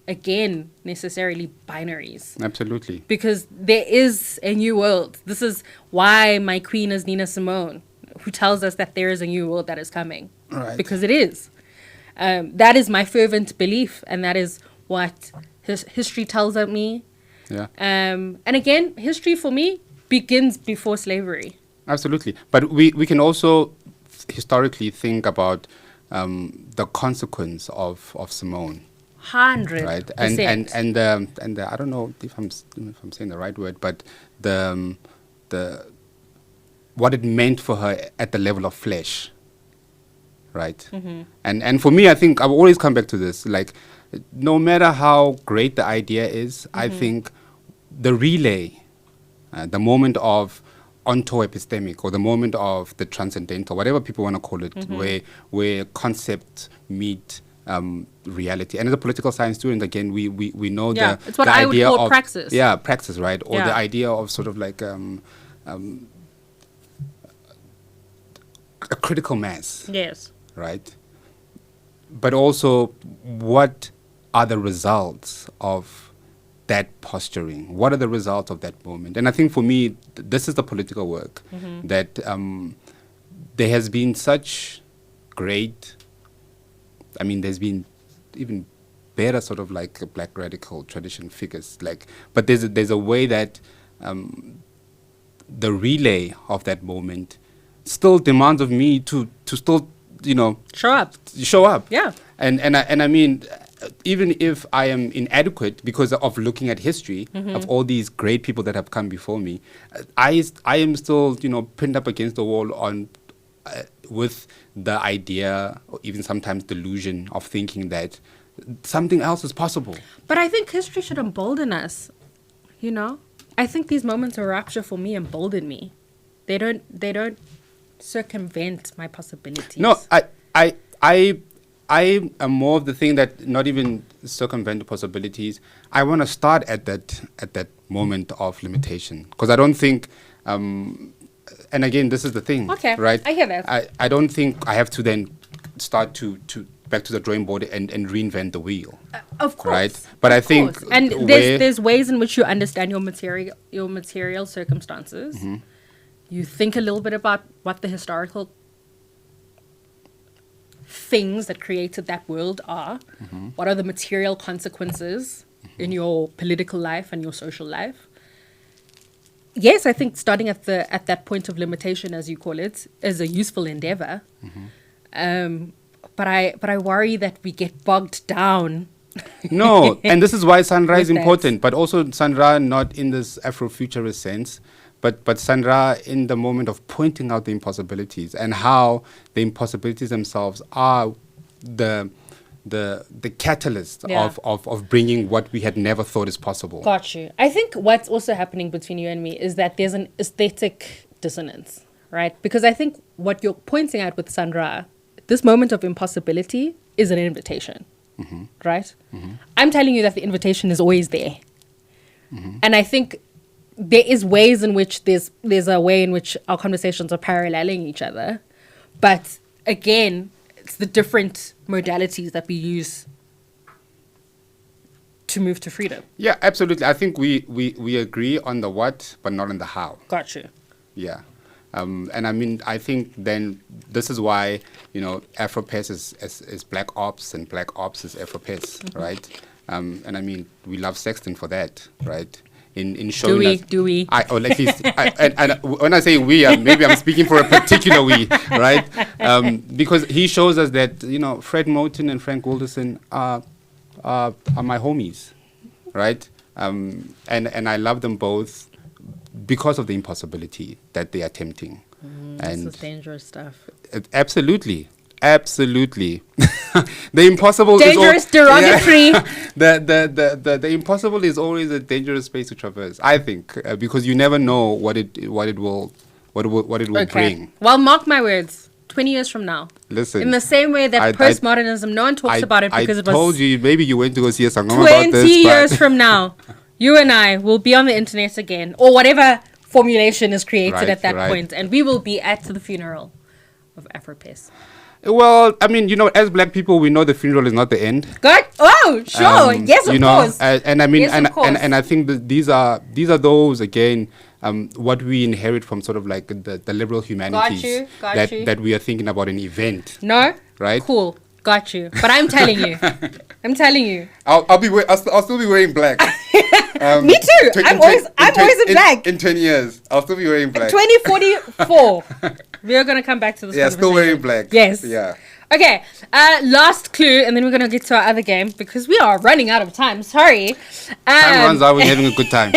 binaries.
absolutely.
Because there is a new world. This is why my queen is Nina Simone, who tells us that there is a new world that is coming.
Right.
Because it is. That is my fervent belief, and that is what history tells me.
Yeah.
And again, history for me begins before slavery.
Absolutely. But we can also historically think about the consequence of Simone.
100%.
Right, and I don't know if I'm saying the right word, but the what it meant for her at the level of flesh, right?
Mm-hmm.
And for me, I think I've always come back to this. Like, no matter how great the idea is, I think the relay, the moment of onto-epistemic, or the moment of the transcendental, whatever people want to call it, where concepts meet reality. And as a political science student, again, we know
it's what
the
I would
idea
call
of
praxis.
Yeah, praxis, right? Or the
Yeah.
idea of sort of like a critical mass,
Yes.
right? But also, what are the results of that posturing? What are the results of that moment? And I think for me, this is the political work that there has been such great, I mean, there's been even better sort of like black radical tradition figures, but there's a way that the relay of that moment still demands of me to still, show up.
Yeah.
And I mean, even if I am inadequate because of looking at history of all these great people that have come before me, I am still, pinned up against the wall with the idea, or even sometimes delusion, of thinking that something else is possible.
But I think history should embolden us, I think these moments of rapture for me embolden me. They don't circumvent my possibilities.
No, I am more of the thing that not even circumvent the possibilities. I want to start at that moment of limitation, because I don't think, and again, this is the thing.
Okay,
right?
I hear that.
I don't think I have to then start to back to the drawing board and reinvent the wheel.
Of course.
Right? But I think,
and there's ways in which you understand your material circumstances. You think a little bit about what the historical things that created that world are. What are the material consequences in your political life and your social life? Yes, I think starting at that point of limitation, as you call it, is a useful endeavor. But I worry that we get bogged down.
No, and this is why Sandra is
With that.
important, but also Sandra not in this Afrofuturist sense, but Sandra in the moment of pointing out the impossibilities and how the impossibilities themselves are the catalyst
Yeah.
of bringing what we had never thought is possible.
Got you. I think what's also happening between you and me is that there's an aesthetic dissonance, right? Because I think what you're pointing at with Sandra, this moment of impossibility, is an invitation, right? I'm telling you that the invitation is always there. And I think there is ways in which there's a way in which our conversations are paralleling each other. But again, it's the different modalities that we use to move to freedom.
Yeah, absolutely. I think we agree on the what, but not on the how.
Got you.
Yeah. And I mean, I think then this is why, Afro-Pes is Black Ops and Black Ops is Afro-Pes, right? And I mean, we love Sexton for that, right? In showing us.
Do we?
At least, and when I say we, maybe I'm speaking for a particular we, right? Because he shows us that, Fred Moten and Frank Wilderson are my homies, right? And I love them both because of the impossibility that they are attempting.
And this is dangerous stuff.
Absolutely. The impossible
dangerous,
is
derogatory.
The impossible is always a dangerous space to traverse, I think, because you never know what it will bring.
Well, mark my words. 20 years from now.
Listen.
In the same way that postmodernism, no one talks about it because it was.
I told you, maybe you went to go see a sangoma about this.
20 years from now, you and I will be on the internet again, or whatever formulation is created at that point, and we will be at the funeral of Afro-Pes.
Well, I mean, as Black people, we know the funeral is not the end.
Good. Oh, sure. Yes, of course.
And I mean, yes, and I think that these are those again. What we inherit from sort of like the liberal humanities that we are thinking about an event.
No.
Right.
Cool. Got you. But I'm telling you.
I'll still be wearing black.
Me too. I'm always in black.
In 20 years, I'll still be wearing black.
2044. We are going to come back to this.
Yeah, still wearing black.
Yes.
Yeah.
Okay, last clue, and then we're going to get to our other game because we are running out of time. Sorry.
Time runs out, we're having a good time.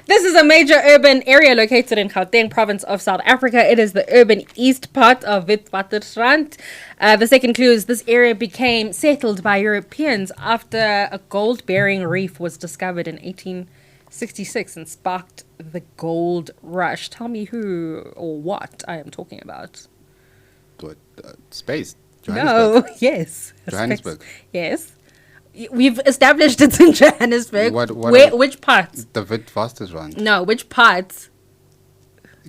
This is a major urban area located in Gauteng province of South Africa. It is the urban east part of Witwatersrand. The second clue is this area became settled by Europeans after a gold-bearing reef was discovered in 1866 and sparked the gold rush. Tell me who or what I am talking about.
What? Space?
No, yes.
Johannesburg.
Yes. We've established it's in Johannesburg. Which parts?
The Witwatersrand.
No, which parts?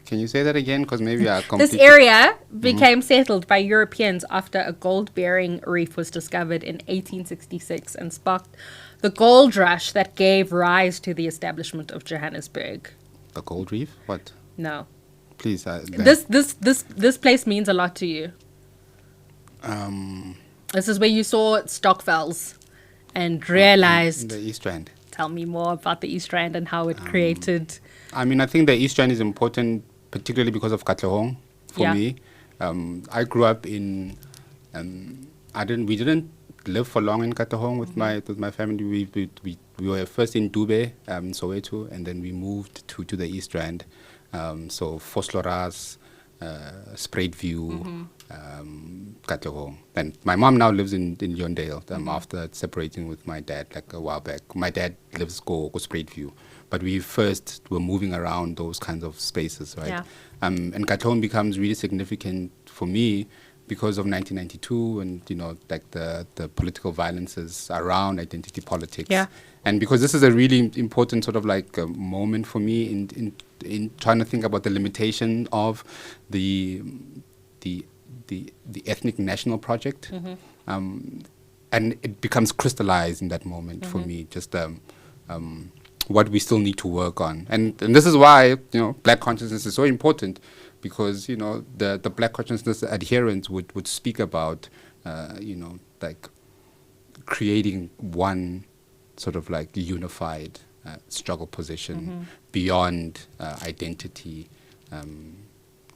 Can you say that again? Because maybe I completely...
This area became settled by Europeans after a gold-bearing reef was discovered in 1866 and sparked the gold rush that gave rise to the establishment of Johannesburg.
The gold reef? What?
No.
Please.
This place means a lot to you. This is where you saw Stockvels and realized...
The East Rand.
Tell me more about the East Rand and how it created...
I mean, I think the East Rand is important, particularly because of Katlehong for me. I grew up in... we didn't live for long in Katlehong with my family. We were first in Dube, in Soweto, and then we moved to the East Rand. So Vosloorus, Spruitview, Katlehong. And my mom now lives in Yondale after separating with my dad like a while back. My dad lives go Spruitview, but we first were moving around those kinds of spaces, right?
Yeah.
And Katlehong becomes really significant for me because of 1992 and, like the political violences around identity politics.
Yeah.
And because this is a really important sort of like moment for me in trying to think about the limitation of the ethnic national project. And it becomes crystallized in that moment for me, just what we still need to work on. And this is why, Black consciousness is so important, because, the Black consciousness adherents would speak about, like creating one sort of like unified struggle position beyond identity,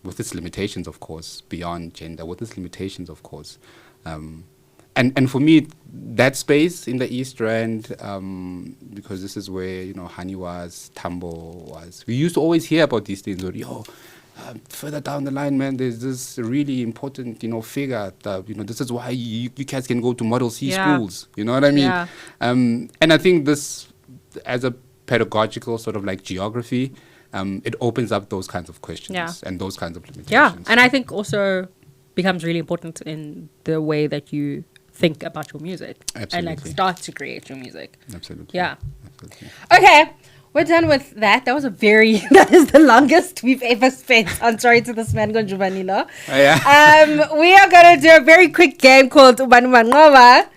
with its limitations, of course, beyond gender, with its limitations, of course. And for me, that space in the East Rand, because this is where, Hani was, Tambo was. We used to always hear about these things, further down the line, man, there's this really important, figure that, this is why you cats can go to Model C schools. You know what I mean?
Yeah.
And I think this, as a pedagogical sort of like geography, it opens up those kinds of questions and those kinds of limitations.
Yeah, and I think also becomes really important in the way that you think about your music.
Absolutely.
And like start to create your music.
Absolutely.
Yeah.
Absolutely.
Okay. we're done with that. That was that is the longest we've ever spent on Sorry to This Man Gonjuvanilo.
Yeah.
We are going to do a very quick game called Ubani Manqoba.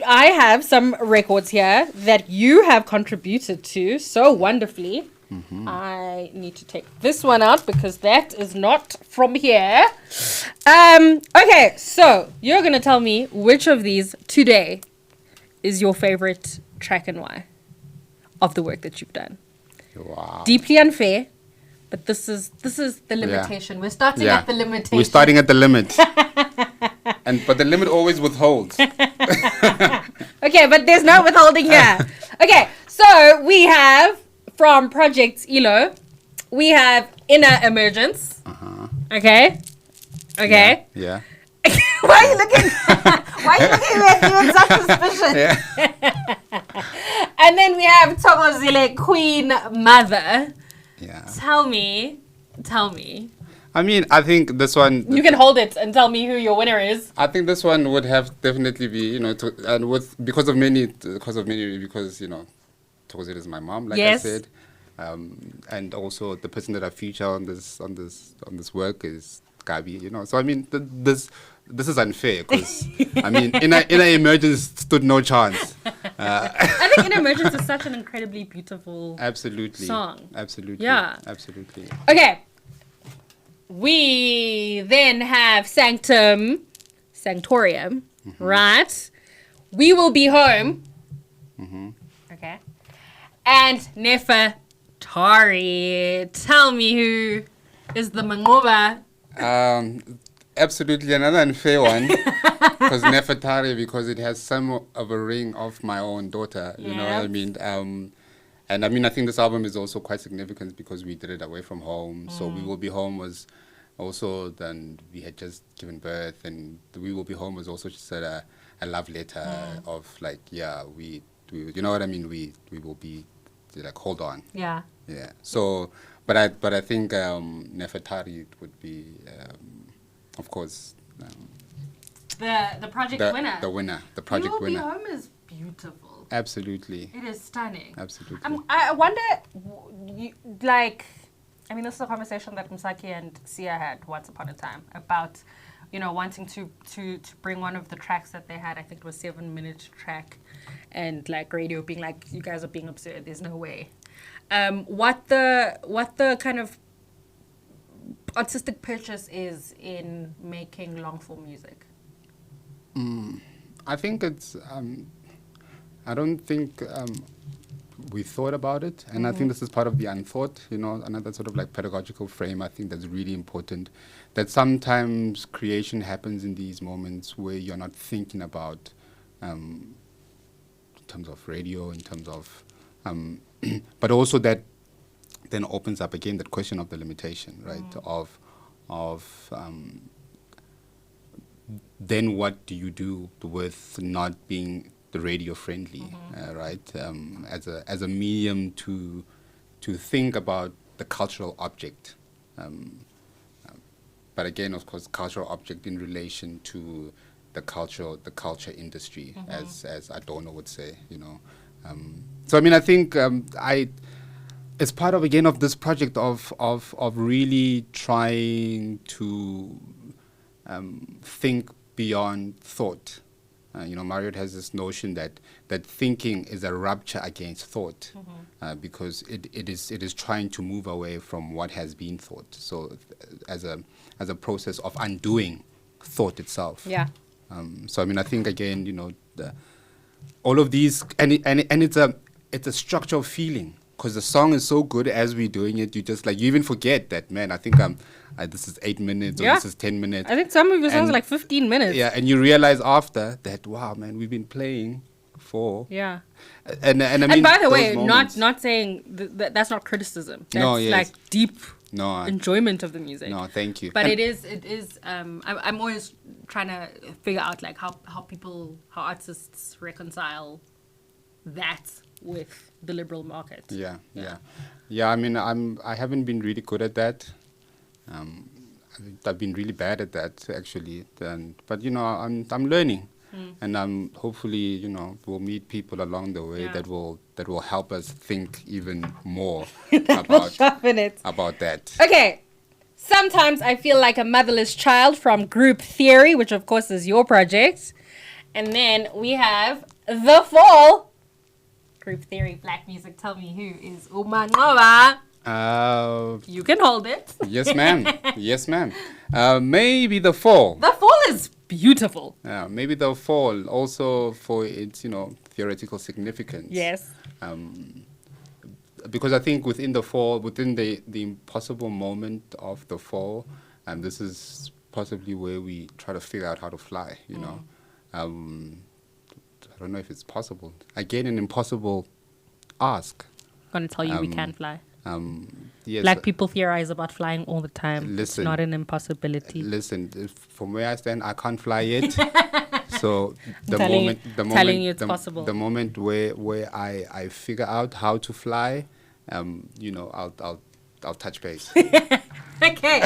I have some records here that you have contributed to so wonderfully. Mm-hmm. I need to take this one out because that is not from here. Okay, so you're going to tell me which of these today is your favorite track and why of the work that you've done.
Wow.
Deeply unfair, but this is the limitation.
Yeah.
We're starting at the limitation.
We're starting at the limit. But the limit always withholds.
Okay, but there's no withholding here. Okay, so we have from Project ELO, we have Inner Emergence.
Uh-huh.
Okay.
Yeah.
Why are you looking at me with such suspicion?
Yeah.
And then we have Thokozile, Queen Mother.
Yeah.
Tell me.
I mean, I think this one...
You can hold it and tell me who your winner is.
I think this one would have definitely be, because, Thokozile is my mom, like I said. And also the person that I feature on this work is Gabi, So I mean, this is unfair because I mean, Inner Emergence stood no chance.
I think Inner Emergence is such an incredibly beautiful song.
Absolutely.
Yeah.
Absolutely.
Okay. We then have Sanctorium, mm-hmm. Right? We Will Be Home.
Mm-hmm.
Okay. And Nefertari. Tell me who is the Manqoba.
Absolutely another unfair one. Because Nefertari, because it has some of a ring of my own daughter. You know what I mean? And I mean, I think this album is also quite significant because we did it away from home. So We Will Be Home was also, then we had just given birth, and We Will Be Home was also just a love letter of like, we you know what I mean? We will be like, hold on.
Yeah.
Yeah. So, but I think Nefertari would be, of course,
the project winner.
The winner. The project winner.
We Will Be Home is beautiful.
Absolutely.
It is stunning.
Absolutely.
I wonder, I mean, this is a conversation that Msaki and Sia had once upon a time about, wanting to bring one of the tracks that they had. I think it was 7-minute track, and like radio being like, you guys are being absurd. There's no way. What the kind of artistic purchase is in making long form music?
I think it's. I don't think we thought about it, and I think this is part of the unthought. Another sort of like pedagogical frame. I think that's really important. That sometimes creation happens in these moments where you're not thinking about, in terms of radio, in terms of, but also that then opens up again that question of the limitation, right? Of then what do you do with not being the radio friendly, right? As a medium to think about the cultural object, but again, of course, cultural object in relation to the culture industry, as Adorno would say, So I mean, I think it's part of again of this project of really trying to think beyond thought. Marriott has this notion that thinking is a rupture against thought, because it is trying to move away from what has been thought. So as a process of undoing thought itself.
Yeah.
So I mean, I think again, all of these, and it's a structural feeling. Because the song is so good as we're doing it, you just like, you even forget that, man, I think this is 8 minutes or this is 10 minutes.
I think some of your songs are like 15 minutes.
Yeah, and you realize after that, wow, man, we've been playing for.
Yeah.
And I mean,
and by the way,
moments,
not saying that's not criticism. That's like deep enjoyment of the music.
No, thank you.
But it is. I'm always trying to figure out like how artists reconcile that with the liberal market.
Yeah. I mean, I haven't been really good at that. I've been really bad at that actually. But I'm learning. and hopefully, we'll meet people along the way that will help us think even more about that.
Okay. Sometimes I feel like a motherless child from Group Theory, which of course is your project. And then we have The Fall. Group Theory, Black Music. Tell me who is Umanqoba. You can hold it.
Yes, ma'am. Yes, ma'am. Maybe The Fall.
The Fall is beautiful.
Maybe The Fall also for its, theoretical significance.
Yes.
Because I think within The Fall, within the impossible moment of The Fall, and this is possibly where we try to figure out how to fly, I don't know if it's possible. Again, an impossible ask.
I'm going to tell you we can fly.
Yes,
Black people theorize about flying all the time.
Listen,
it's not an impossibility.
Listen, from where I stand, I can't fly yet. So the
telling you it's possible.
The moment where I figure out how to fly, I'll touch base.
Okay.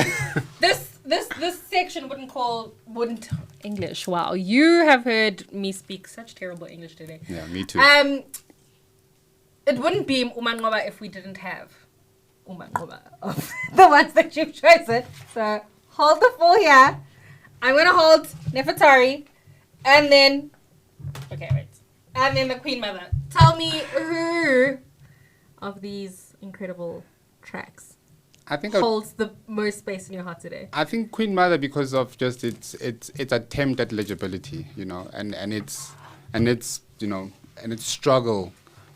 This section wouldn't English. Wow, you have heard me speak such terrible English today.
Yeah, me too.
It wouldn't be Umanqoba if we didn't have Umanqoba of the ones that you've chosen. So hold The Fall here. I'm gonna hold Nefertari, and then and then the Queen Mother. Tell me who of these incredible tracks
I think
holds the most space in your heart today.
I think Queen Mother, because of just its attempt at legibility, and its struggle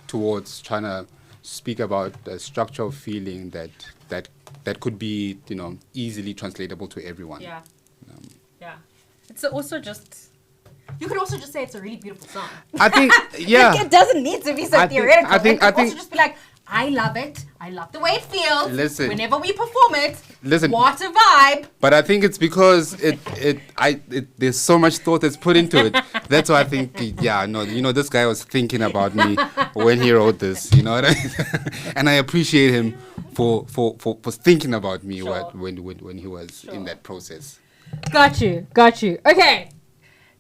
towards trying to speak about a structural feeling that could be easily translatable to everyone.
Yeah. Yeah. It's also just. You could also just say it's a really beautiful song.
I think, yeah.
Like, it doesn't need to be so theoretical.
I think
also just be like, I love it. I love the way it feels.
Listen.
Whenever we perform it.
Listen.
What a vibe.
But I think it's because there's so much thought that's put into it. That's why I think, this guy was thinking about me when he wrote this. You know what I mean? And I appreciate him for thinking about me when he was in that process.
Got you. Okay.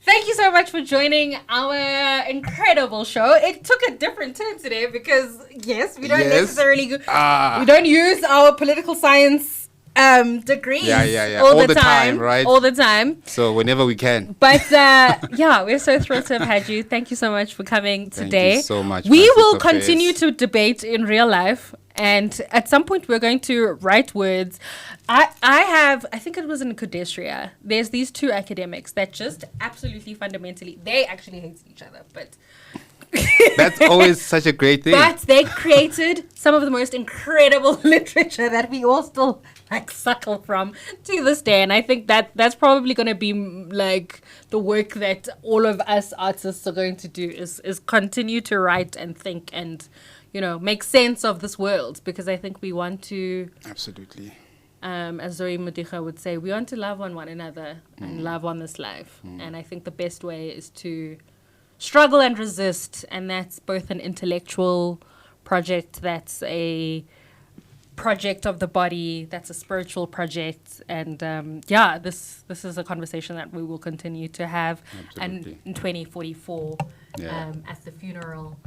Thank you so much for joining our incredible show. It took a different turn today because, yes, we don't necessarily we don't use our political science degrees all the time,
right?
All the time.
So whenever we can.
But, we're so thrilled to have had you. Thank you so much for coming today.
Thank you so much.
We will continue to debate in real life. And at some point, we're going to write words. I think it was in Kudesria. There's these two academics that just absolutely fundamentally, they actually hate each other. But
that's always such a great thing.
But they created some of the most incredible literature that we all still suckle from to this day. And I think that's probably going to be like the work that all of us artists are going to do is continue to write and think and make sense of this world, because I think we want to...
Absolutely.
As Zoe Modicha would say, we want to love on one another and love on this life. And I think the best way is to struggle and resist. And that's both an intellectual project, that's a project of the body, that's a spiritual project. And this is a conversation that we will continue to have.
Absolutely.
And in 2044, at the funeral...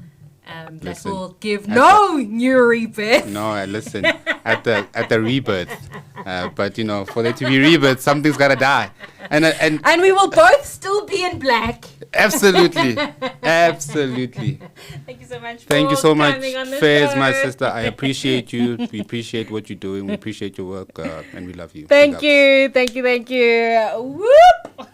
that will give new rebirth.
No, listen, at the rebirth. But for there to be rebirth, something's gotta die. And
we will both still be in black.
Absolutely. Absolutely.
Thank you so much.
Thank you so much, Faiz, my sister. I appreciate you. We appreciate what you're doing. We appreciate your work, and we love you.
Thank you. Whoop.